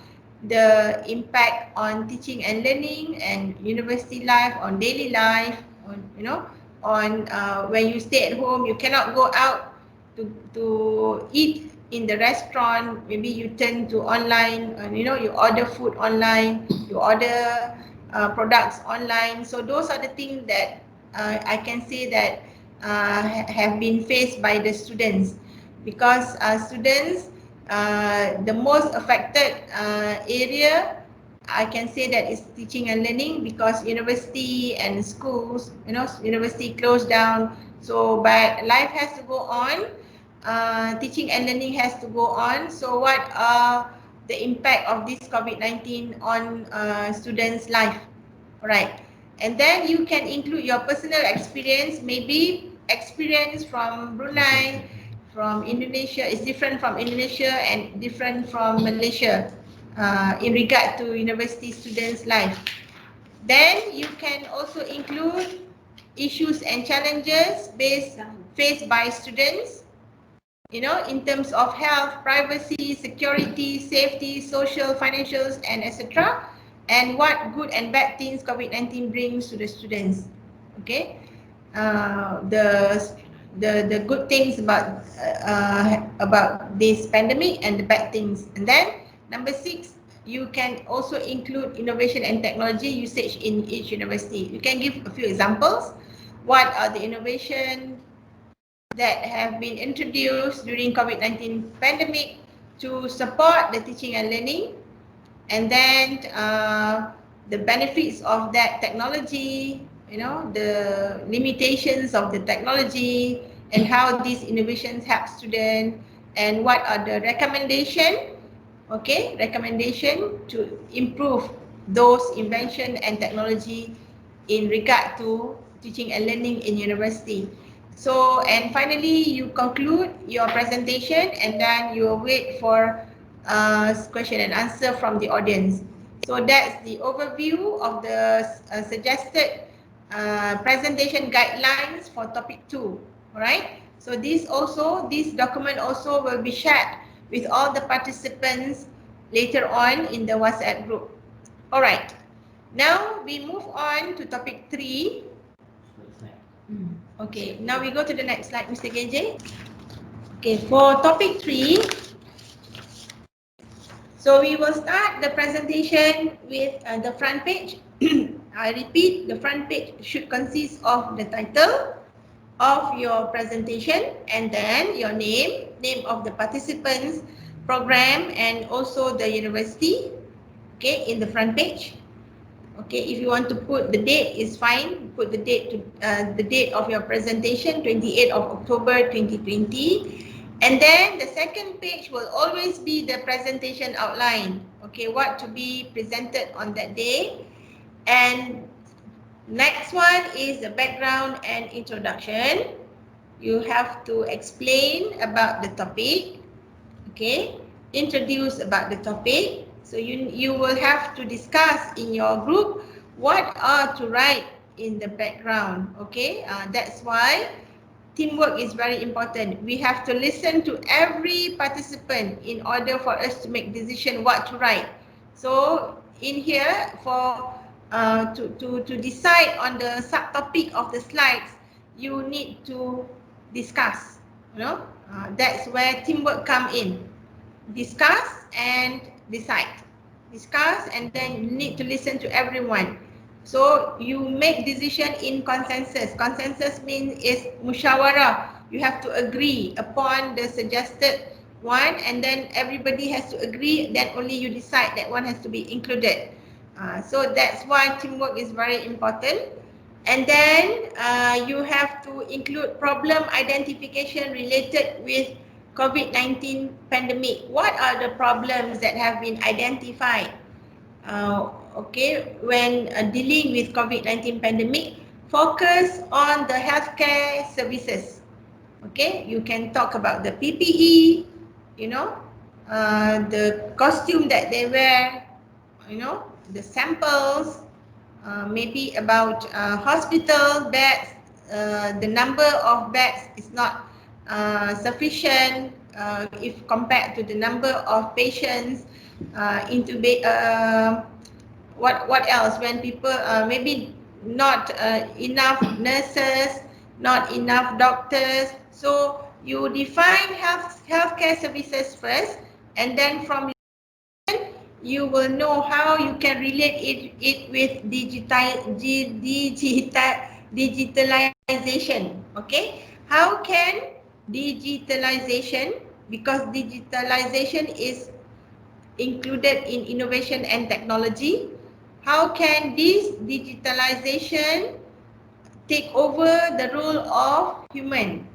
the impact on teaching and learning and university life, on daily life, on on when you stay at home, you cannot go out to eat in the restaurant. Maybe you turn to online, you order food online, you order products online. So those are the things that I can say that have been faced by the students, because students, the most affected area, I can say that is teaching and learning, because university and schools, university closed down. So, but life has to go on. Teaching and learning has to go on. So, what are the impact of this COVID-19 on students' life? Right. And then you can include your personal experience, maybe experience from Brunei, from Indonesia. It's different from Indonesia and different from Malaysia in regard to university students' life. Then you can also include issues and challenges faced by students, in terms of health, privacy, security, safety, social, financials, and etc. And what good and bad things COVID-19 brings to the students. Okay, the good things about this pandemic and the bad things. And then number 6, you can also include innovation and technology usage in each university. You can give a few examples. What are the innovation that have been introduced during COVID-19 pandemic to support the teaching and learning, and then the benefits of that technology, the limitations of the technology, and how these innovations help students, and what are the recommendation to improve those invention and technology in regard to teaching and learning in university. So, and finally, you conclude your presentation, and then you wait for question and answer from the audience. So that's the overview of the suggested presentation guidelines for topic 2. Alright, so this document also will be shared with all the participants later on in the WhatsApp group. Alright, now we move on to topic 3. Okay, now we go to the next slide, Mr. KJ. Okay, for topic 3, so we will start the presentation with the front page. I repeat, the front page should consist of the title of your presentation and then your name of the participants, program, and also the university, okay, in the front page. Okay, if you want to put the date, is fine. Put the date of your presentation, 28th of October 2020. And then the second page will always be the presentation outline. Okay, what to be presented on that day. And next one is the background and introduction. You have to explain about the topic. Okay, introduce about the topic. So you will have to discuss in your group what are to write in the background. Okay, that's why teamwork is very important. We have to listen to every participant in order for us to make decision what to write. So in here, for to decide on the subtopic of the slides, you need to discuss. That's where teamwork come in. Discuss and decide. Discuss and then you need to listen to everyone. So you make decision in consensus. Consensus means is musyawarah. You have to agree upon the suggested one and then everybody has to agree, then only you decide that one has to be included. So that's why teamwork is very important. And then you have to include problem identification related with COVID-19 pandemic. What are the problems that have been identified? Okay, when dealing with COVID-19 pandemic, focus on the healthcare services. Okay, you can talk about the PPE, the costume that they wear, the samples, maybe about hospital beds, the number of beds is not sufficient if compared to the number of patients intubate. What else? When people maybe not enough nurses, not enough doctors. So you define healthcare services first, and then from you will know how you can relate it with digitalization. Okay, how can digitalization, because digitalization is included in innovation and technology, how can this digitalization take over the role of human?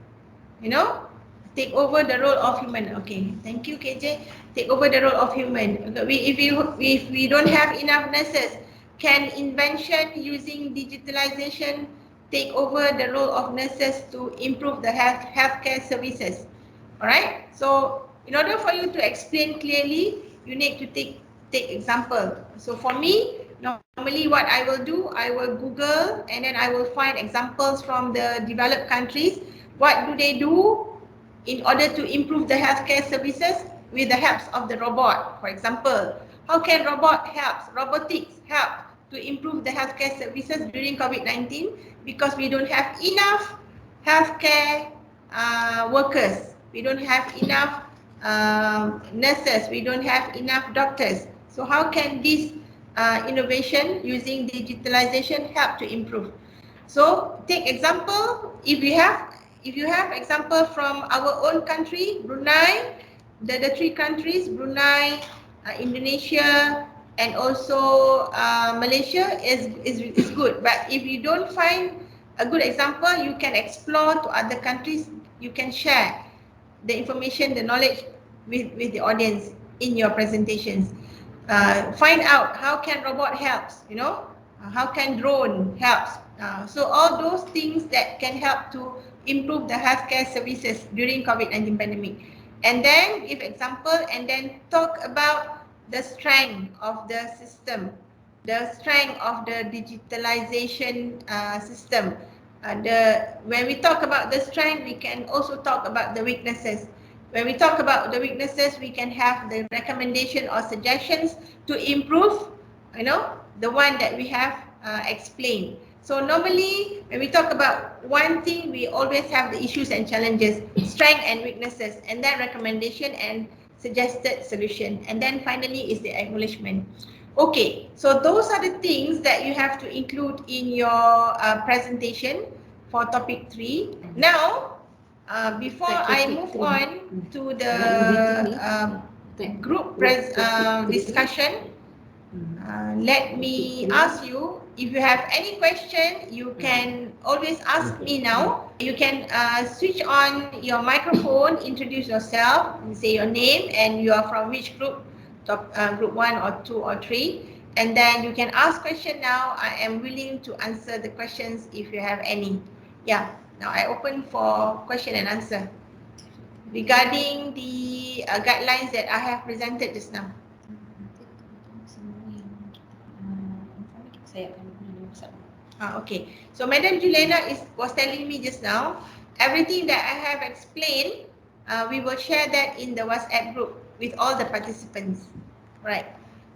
Take over the role of human. Okay, thank you, KJ. Take over the role of human. If we don't have enough nurses, can invention using digitalization take over the role of nurses to improve the healthcare services? Alright, so in order for you to explain clearly, you need to take example. So for me, normally what I will do, I will Google and then I will find examples from the developed countries. What do they do in order to improve the healthcare services with the help of the robot? For example, how can robotics help to improve the healthcare services during COVID-19? Because we don't have enough healthcare workers. We don't have enough nurses. We don't have enough doctors. So how can this innovation using digitalization help to improve? So take example, if you have example from our own country, Brunei, the three countries, Brunei, Indonesia, and also Malaysia is good. But if you don't find a good example, you can explore to other countries. You can share the information, the knowledge with the audience in your presentations. Find out how can robot helps, how can drone helps. So all those things that can help to improve the healthcare services during COVID-19 pandemic. and then give example, and then talk about the strength of the system, the strength of the digitalization system. When we talk about the strength, we can also talk about the weaknesses. When we talk about the weaknesses, we can have the recommendation or suggestions to improve, the one that we have explained. So normally, when we talk about one thing, we always have the issues and challenges, strength and weaknesses, and then recommendation and suggested solution. And then finally is the acknowledgement. Okay, so those are the things that you have to include in your presentation for topic 3. Now, before I move on to the group discussion, let me ask you, if you have any question, you can always ask me now. You can switch on your microphone, introduce yourself, say your name and you are from which group, group 1 or 2 or 3, and then you can ask question now. I am willing to answer the questions if you have any. Yeah, now I open for question and answer regarding the guidelines that I have presented just now. Okay, so Madam Juliana was telling me just now, everything that I have explained, we will share that in the WhatsApp group with all the participants. Right.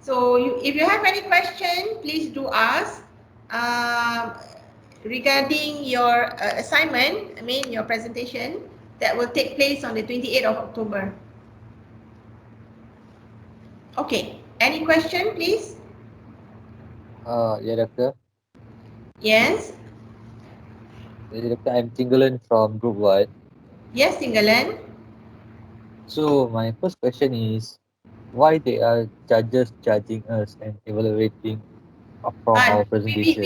So if you have any question, please do ask regarding your assignment, your presentation that will take place on the 28th of October. Okay, any question please? Yeah, Doctor. Yes. Yeah, Doctor, I'm Tinggalan from Group 1. Yes, Tinggalan. So my first question is, why they are judges judging us and evaluating from our presentation?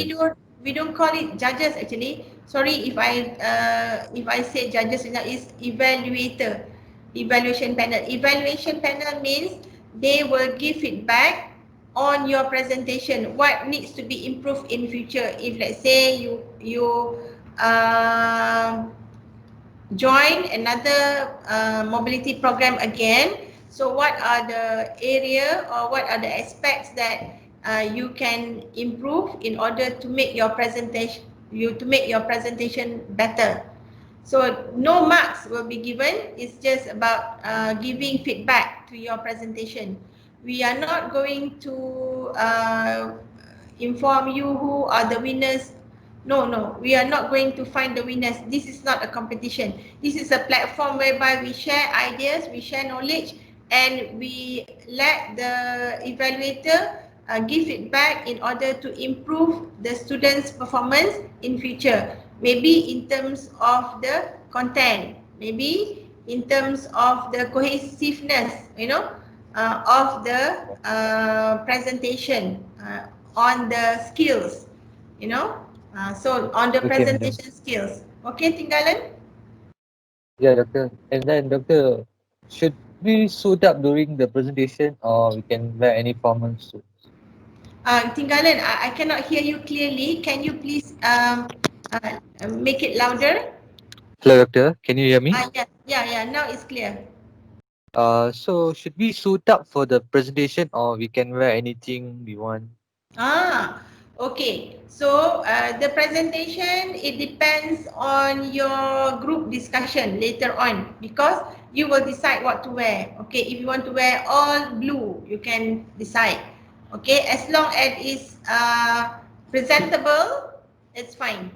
We don't call it judges actually. Sorry if I say judges, it's evaluator, evaluation panel. Evaluation panel means they will give feedback on your presentation, what needs to be improved in future. If let's say you join another mobility program again, so what are the area or what are the aspects that you can improve in order to make your presentation better. So no marks will be given, it's just about giving feedback to your presentation. We are not going to inform you who are the winners. No, we are not going to find the winners. This is not a competition. This is a platform whereby we share ideas, we share knowledge, and we let the evaluator give feedback in order to improve the students' performance in future. Maybe in terms of the content, maybe in terms of the cohesiveness, of the presentation, on the skills, so on the presentation skills. Okay, Tinggalan? Yeah, Doctor. And then, Doctor, should we suit up during the presentation or we can wear any formal suit? Tinggalan, I cannot hear you clearly. Can you please make it louder? Hello, Doctor. Can you hear me? Yeah, now it's clear. So should we suit up for the presentation or we can wear anything we want? Okay. So the presentation, it depends on your group discussion later on, because you will decide what to wear. Okay, if you want to wear all blue, you can decide. Okay, as long as it's presentable, it's fine.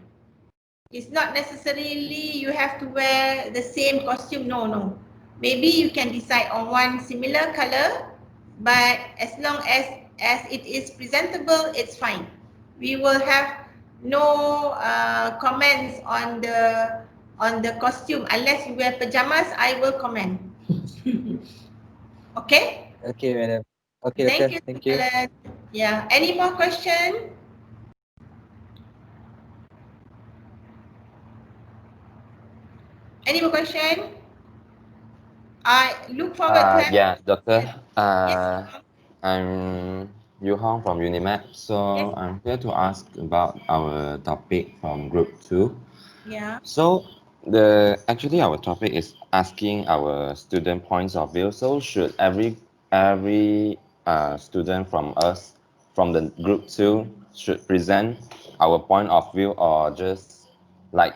It's not necessarily you have to wear the same costume. No. Maybe you can decide on one similar color, but as long as it is presentable, it's fine. We will have no comments on the costume unless you wear pajamas. I will comment. Okay. Okay, madam. Okay, Thank Doctor. you. Thank you. Yeah. Any more question? Any more question? I look forward to having. Yeah, Doctor. Yes. I'm Yu Hong from UniMAP. So I'm here to ask about our topic from Group 2. Yeah. So Actually our topic is asking our student points of view. So should every student from us from the group 2 should present our point of view, or just like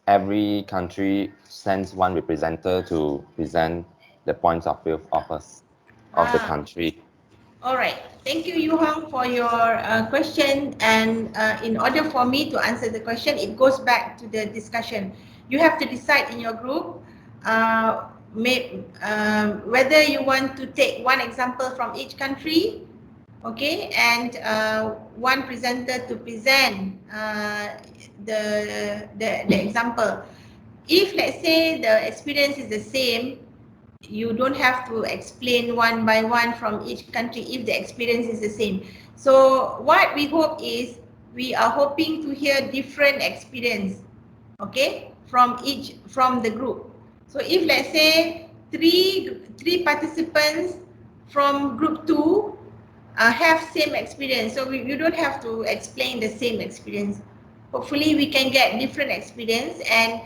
every country sends one representative to present the points of view of us of the country? All right. Thank you, Yu Hong, for your question. And in order for me to answer the question, it goes back to the discussion. You have to decide in your group whether you want to take one example from each country, okay, and one presenter to present the example. If let's say the experience is the same, you don't have to explain one by one from each country if the experience is the same. So what we hope is, we are hoping to hear different experience, okay, from the group. So if let's say three participants from group 2 have same experience, so you don't have to explain the same experience. Hopefully we can get different experience, and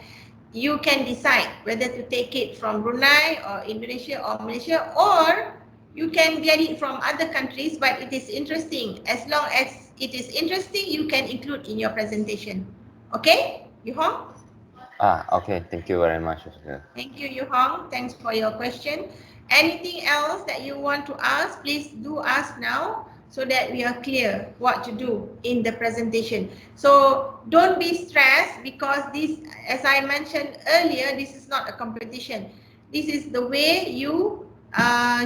you can decide whether to take it from Brunei or Indonesia or Malaysia, or you can get it from other countries, but it is interesting. As long as it is interesting, you can include in your presentation. Okay, Yu Hong? Okay, thank you very much. Thank you, Yu Hong. Thanks for your question. Anything else that you want to ask, please do ask now, so that we are clear what to do in the presentation. So don't be stressed, because this, as I mentioned earlier, this is not a competition. This is the way you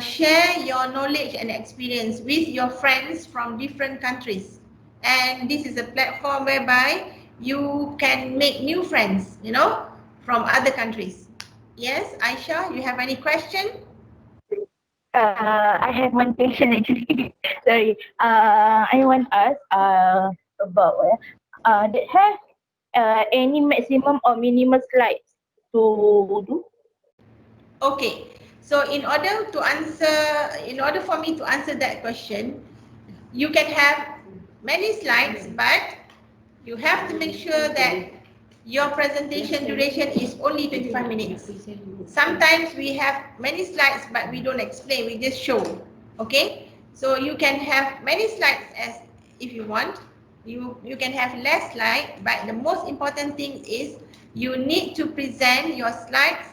share your knowledge and experience with your friends from different countries. And this is a platform whereby you can make new friends, you know, from other countries. Yes, Aisha, you have any question? I have one question actually. Sorry. I want to ask about that have any maximum or minimum slides to do? Okay. So in order for me to answer that question, you can have many slides, but you have to make sure that your presentation duration is only 25 minutes. Sometimes we have many slides, but we don't explain, we just show. Okay? So you can have many slides as if you want. You can have less slide, but the most important thing is you need to present your slides,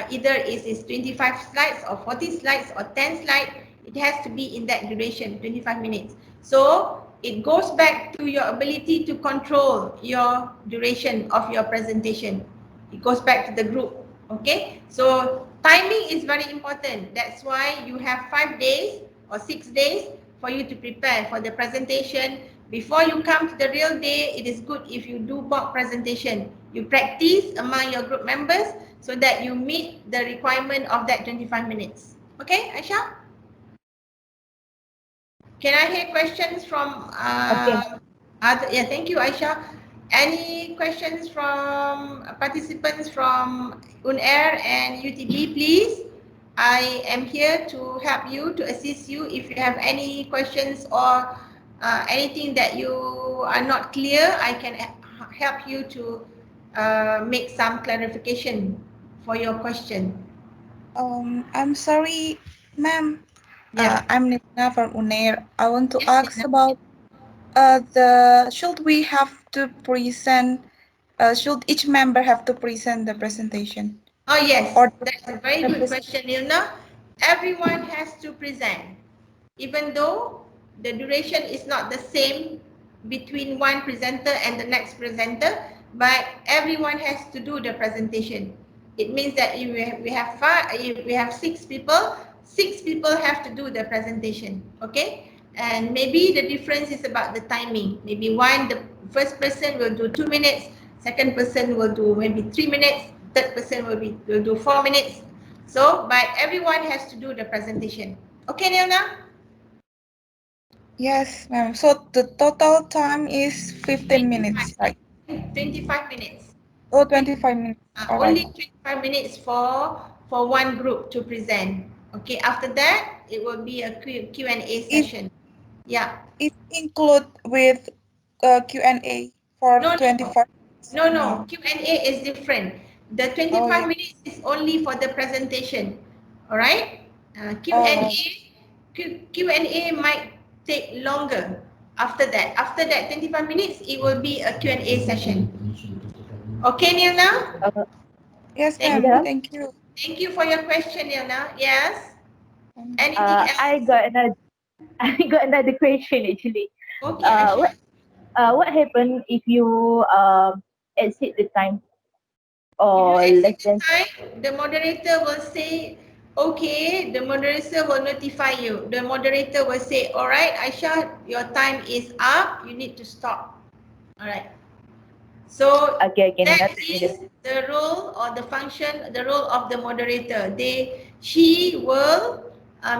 either it is 25 slides or 40 slides or 10 slides. It has to be in that duration, 25 minutes. So it goes back to your ability to control your duration of your presentation. It goes back to the group. Okay, so timing is very important. That's why you have 5 days or 6 days for you to prepare for the presentation. Before you come to the real day, it is good if you do mock presentation. You practice among your group members so that you meet the requirement of that 25 minutes. Okay, Aisha? Can I hear questions from other? Yeah, thank you, Aisha. Any questions from participants from UNAIR and UTB, please? I am here to help you, to assist you. If you have any questions or anything that you are not clear, I can help you to make some clarification for your question. I'm sorry, ma'am. Yeah. I'm Nina from UNAIR. I want to Yes, ask Nina. about should we have to present, should each member have to present the presentation? Oh yes, Or that's a very good question, Nilna. Everyone has to present, even though the duration is not the same between one presenter and the next presenter, but everyone has to do the presentation. It means that if we have 6 people, 6 people have to do the presentation. Okay, and maybe the difference is about the timing. Maybe the first person will do 2 minutes, second person will do maybe 3 minutes, third person will do 4 minutes. So, but everyone has to do the presentation. Okay, Nilna? yes, ma'am. So the total time is 15 minutes, right? 25 minutes. Oh, 25 minutes. All right. Only 25 minutes for one group to present. Okay, after that, it will be a Q&A session. Yeah. It include with Q&A for No, 25. No, Q&A is different. The 25 minutes is only for the presentation. Alright? Q&A might take longer after that. After that 25 minutes, it will be a Q&A session. Okay, Nilna? Yes, Thank ma'am. you. Thank you. Thank you for your question, Nilna. Yes? Anything else? I got another question actually. Okay, Aisha. What happen if you exceed the time If you or less exceed the than? time, the moderator will say, okay, the moderator will notify you. The moderator will say, all right, Aisha, your time is up. You need to stop. All right. So Okay, that noted, is the role or the function, the role of the moderator. She will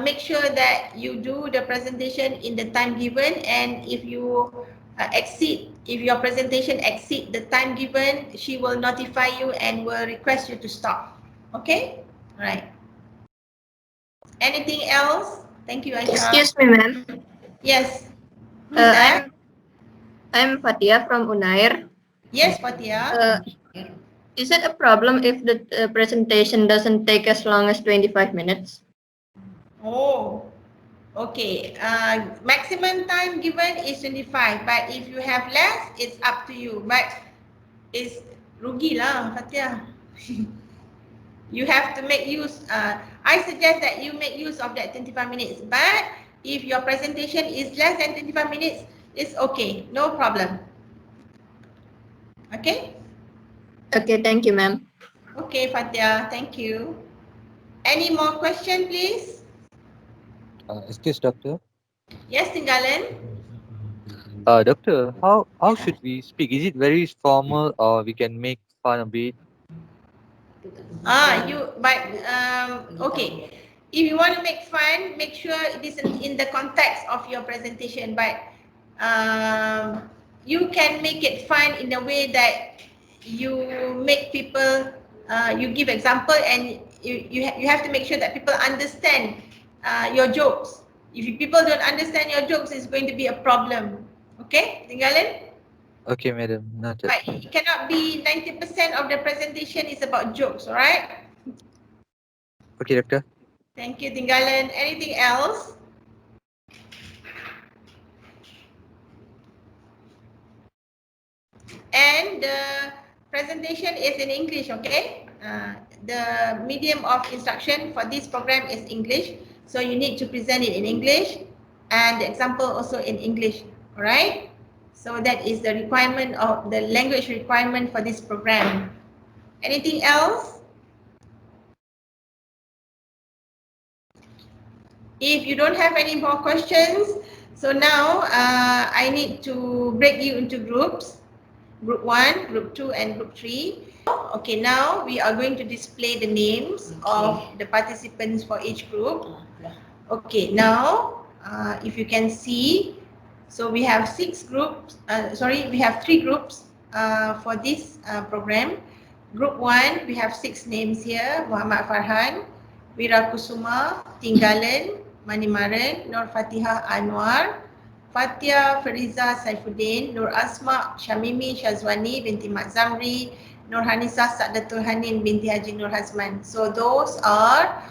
make sure that you do the presentation in the time given, and if you if your presentation exceed the time given, she will notify you and will request you to stop. Okay? All right. Anything else? Thank you, Aisha. Excuse me, ma'am. Yes. Who's that? I'm Fatia from UNAIR. Yes, Fatia. Is it a problem if the presentation doesn't take as long as 25 minutes? Oh, okay. Maximum time given is 25, but if you have less, it's up to you. But it's rugi lah, Fatia. You have to make use. I suggest that you make use of that 25 minutes. But if your presentation is less than 25 minutes, it's okay. No problem. Okay? Okay, thank you, ma'am. Okay, Fatia. Thank you. Any more question, please? Excuse doctor. Yes, Tinggalan. Doctor, how should we speak? Is it very formal or we can make fun a bit? Okay. If you want to make fun, make sure it is in the context of your presentation. But you can make it fun in a way that you make people, you give example, and you have to make sure that people understand your jokes. If people don't understand your jokes, it's going to be a problem. Okay, Tinggalan? Okay, madam. Noted. But it cannot be 90% of the presentation is about jokes, alright? Okay, doctor. Thank you, Tinggalan. Anything else? And the presentation is in English, okay? The medium of instruction for this program is English. So you need to present it in English and the example also in English, alright? So that is the requirement of the language requirement for this program. Anything else? If you don't have any more questions, so now I need to break you into groups. Group 1, Group 2 and Group 3. Okay, now we are going to display the names of the participants for each group. Okay, now if you can see, so we have 6 groups, we have 3 groups for this program. Group 1, we have 6 names here: Muhammad Farhan, Wirakusuma, Tinggalan, Manimaran, Nur Fatihah Anwar, Fatia Fariza Saifuddin, Nur Asma Syamimi Syazwani binti Mat Zamri, Nur Hanisah Sa'datul Hanin binti Haji Nur Hazman. So those are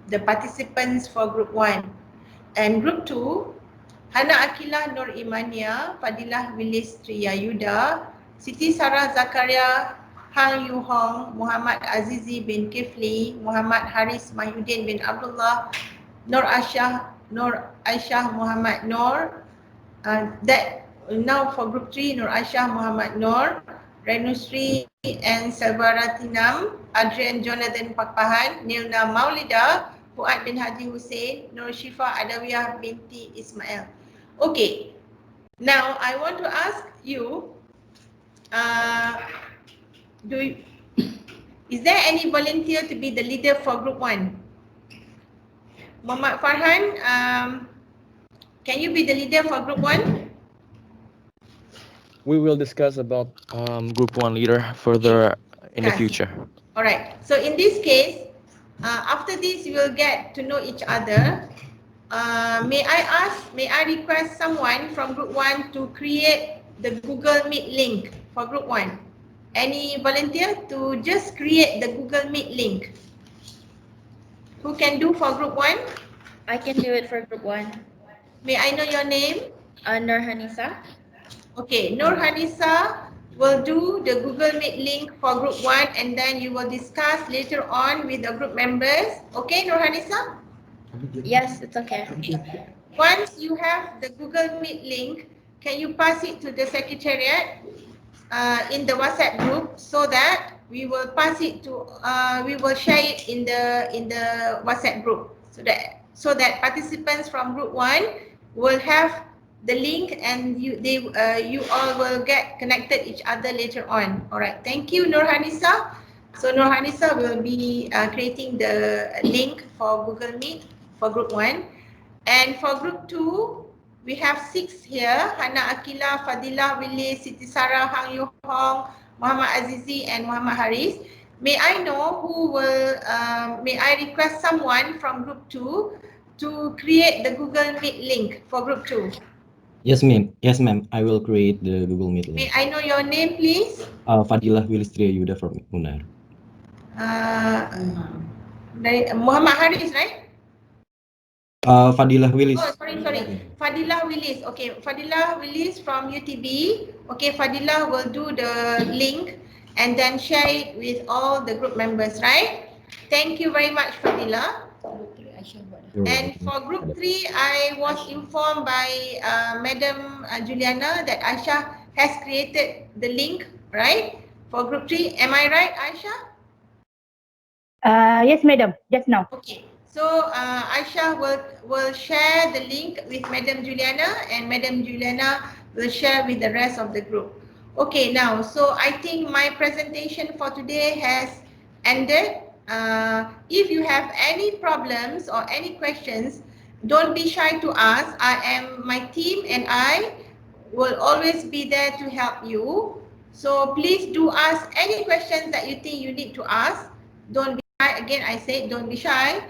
the participants for Group 1. And Group 2, Hana Akilah Nur Imania, Fadilah Willis Triyayuda, Siti Sarah Zakaria, Hang Yu Hong, Muhammad Azizi bin Kifli, Muhammad Haris Mahyudin bin Abdullah, Nur Aisyah Muhammad Nur. That now for Group 3, Nur Aisyah Muhammad Nur, Renusri and Selvara Tinam, Adrian Jonathan Pakpahan, Nilna Maulida, Fuad bin Haji Hussein, Nur Shifa Adawiyah binti Ismail. Okay, now I want to ask you, is there any volunteer to be the leader for Group 1? Muhammad Farhan, can you be the leader for Group 1? We will discuss about Group 1 leader further in the future. Alright, so in this case, after this you will get to know each other. May I request someone from Group 1 to create the Google Meet link for group 1? Any volunteer to just create the Google Meet link? Who can do for group 1? I can do it for group 1. May I know your name? Nur Hanisa. Okay, Nur Hanisa will do the Google Meet link for group 1 and then you will discuss later on with the group members. Okay, Nur Hanisa? Yes, it's okay. Once you have the Google Meet link, can you pass it to the secretariat in the WhatsApp group so that we will pass it to we will share it in the WhatsApp group so that participants from group 1 will have the link and you all will get connected each other later on. All right, thank you, Nur Hanisa. So Nur Hanisa will be creating the link for Google Meet for group 1. And for group 2, we have 6 here: Hana Akila, Fadilah, Willis, Siti Sarah, Hang Yu Hong, Muhammad Azizi, and Muhammad Haris. May I know who will, may I request someone from group 2 to create the Google Meet link for group 2? Yes, ma'am. Yes, ma'am. I will create the Google Meet May link. I know your name, please? Fadilah Willis Triyayuda from UNAIR. Muhammad Haris, right? Fadilah Willis. Oh, sorry. Fadilah Willis. Okay, Fadilah Willis from UTB. Okay, Fadilah will do the link and then share it with all the group members, right? Thank you very much, Fadilah. And for group 3, I was informed by Madam Juliana that Aisha has created the link, right? For group 3, am I right, Aisha? Yes, madam, just now. Okay, so Aisha will share the link with Madam Juliana and Madam Juliana will share with the rest of the group. Okay, now, so I think my presentation for today has ended. If you have any problems or any questions, don't be shy to ask. My team and I will always be there to help you. So please do ask any questions that you think you need to ask. Don't be shy. Again, I say don't be shy.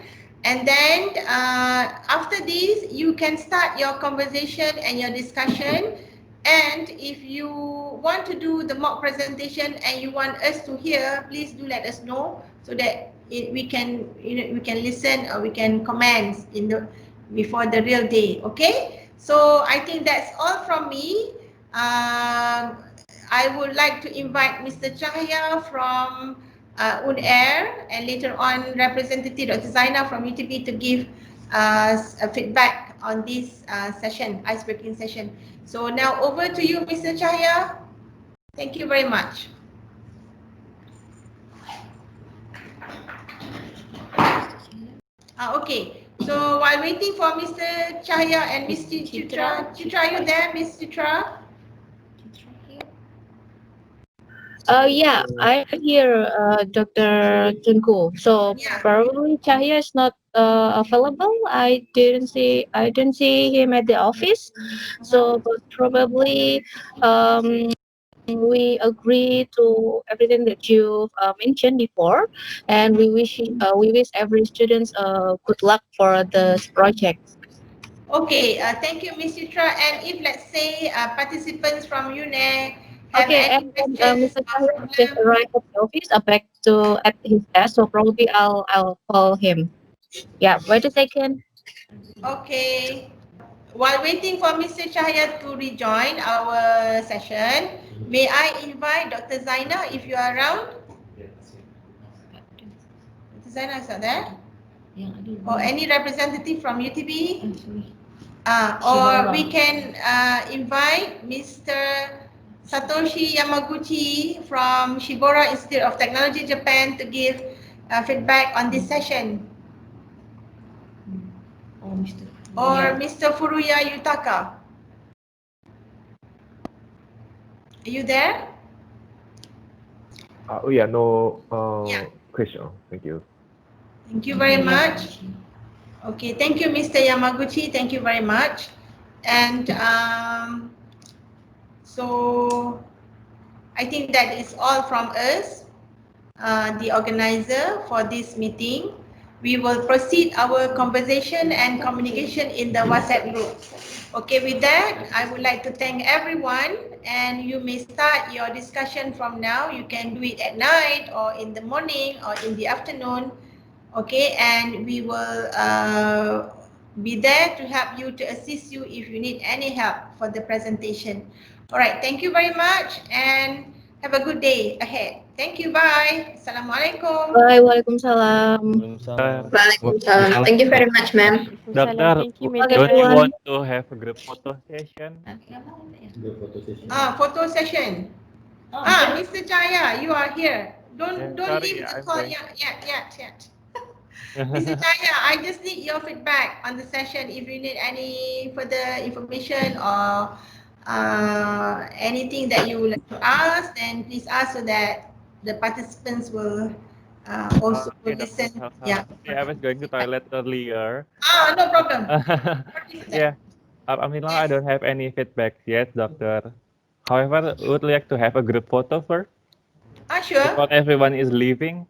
And then after this, you can start your conversation and your discussion. And if you want to do the mock presentation and you want us to hear, please do let us know so that we can listen or we can comment before the real day. Okay. So I think that's all from me. I would like to invite Mr. Chahya from UNAIR and later on Representative Dr. Zaina from UTB to give a feedback on this session, icebreaking session. So now over to you, Mr. Chahya. Thank you very much. Okay, so while waiting for Mr. Chahya and Ms. Chitra, are you there, Ms. Chitra? Yeah, I'm here, Dr. Tunku. So probably Chahya is not available. I didn't see him at the office. So but probably we agree to everything that you mentioned before, and we wish every student good luck for this project. Okay, thank you, Ms. Chitra. And if let's say participants from UNAIR have Okay, any and questions, Mr. Chahya just arrived at the office, back to at his desk. So probably I'll call him. Yeah, wait a second. Okay. While waiting for Mr. Chahya to rejoin our session, may I invite Dr. Zaina if you are around? Dr. Zaina is not there? Or any representative from UTB? Or we can invite Mr. Satoshi Yamaguchi from Shibaura Institute of Technology, Japan to give feedback on this session. Or Mr. Furuya Yutaka. Are you there? No question. Thank you. Thank you very much. Okay, thank you, Mr. Yamaguchi. Thank you very much. And so I think that is all from us, the organizer for this meeting. We will proceed our conversation and communication in the WhatsApp group. Okay, with that, I would like to thank everyone and you may start your discussion from now. You can do it at night or in the morning or in the afternoon. Okay, and we will be there to help you, to assist you if you need any help for the presentation. All right, thank you very much and have a good day ahead. Thank you, bye. Assalamualaikum. Bye, Waalaikumsalam. Waalaikumsalam. Thank you very much, ma'am. Doctor, Thank you, don't you everyone. want to have a group photo session? Photo session. Mr. Jaya, you are here. Don't Sorry, leave the I'm call going. yet. Mr. Jaya, I just need your feedback on the session. If you need any further information or anything that you would like to ask, then please ask so that the participants will also Okay, listen. Dr. Yeah. Yeah, I was going to toilet earlier. No problem. Yeah, until now I don't have any feedback yet, doctor. However, would like to have a group photo first Sure. before everyone is leaving.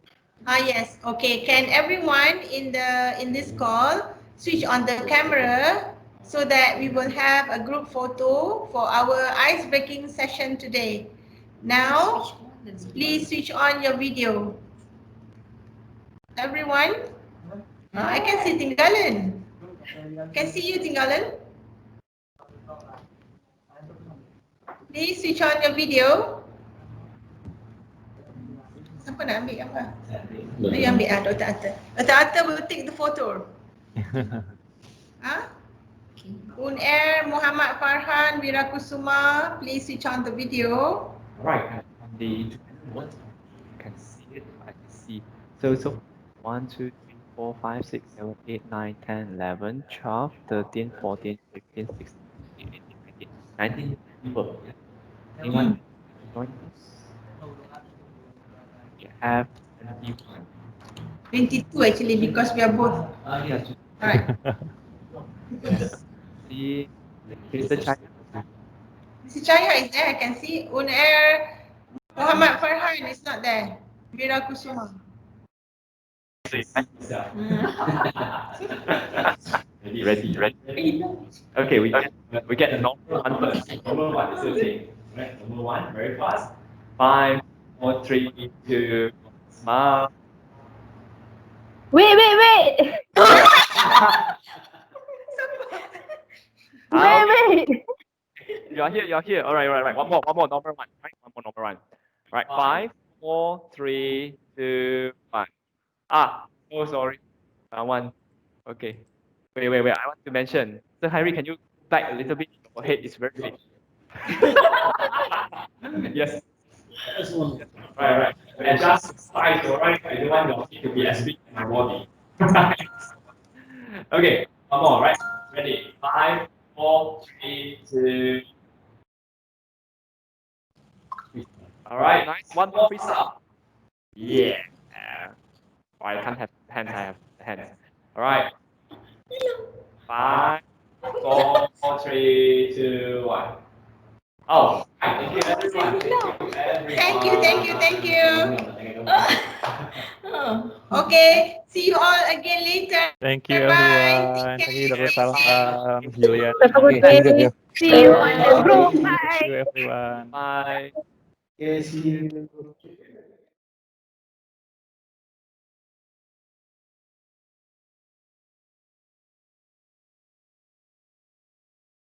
Yes. Okay. Can everyone in this call switch on the camera so that we will have a group photo for our ice breaking session today? Now, please switch on your video. Everyone? I can see Tinggalan. Can see you, Tinggalan. Please switch on your video. Siapa nak ambil apa? You ambil Dr. Atta. Dr. Atta will take the photo. UNAIR, Muhammad Farhan, Wirakusuma, please switch on the video. Right. The what? I can see it. I can see. So 1, 2, 3, 4, 5, 6, 7, 8, 9, 10, 11, 12, 13, 14, 15, 16, 17, 18, 19, 19 people. Anyone join us? We have 21. 22 actually because we are both. Yes. Alright. See Mr. China. Mr. Chaya is there, I can see. UNAIR, Muhammad Farhan is not there. Wirakusuma. Ready. Okay, we get number one first. Number one is okay. Right, number one, very fast. 5, 4, 3, 2, smile. Wait. Wait. You're here. All right. One more, number one. Right, one more, number one. Right, 5, 4, 3, 2, 1. Oh, sorry. One. Okay. Wait. I want to mention. So, Harry, can you back a little bit? Your head is very big. Yes. Right. Adjust size, all right? I don't want your feet to be as big as my body. Okay, one more, right? Ready? 5, 4, 3, 2. All right, nice. One more freeze up. Yeah. I can't have hands. I have hands. All right. 5, 4, 3, 2, 1. Oh, thank you, everyone. Thank you. Okay, see you all again later. Thank you, everyone. Thank you, Dr. Salham, Julia. Have a good day. See you on the group. Thank you, everyone. Bye. Okay, see you.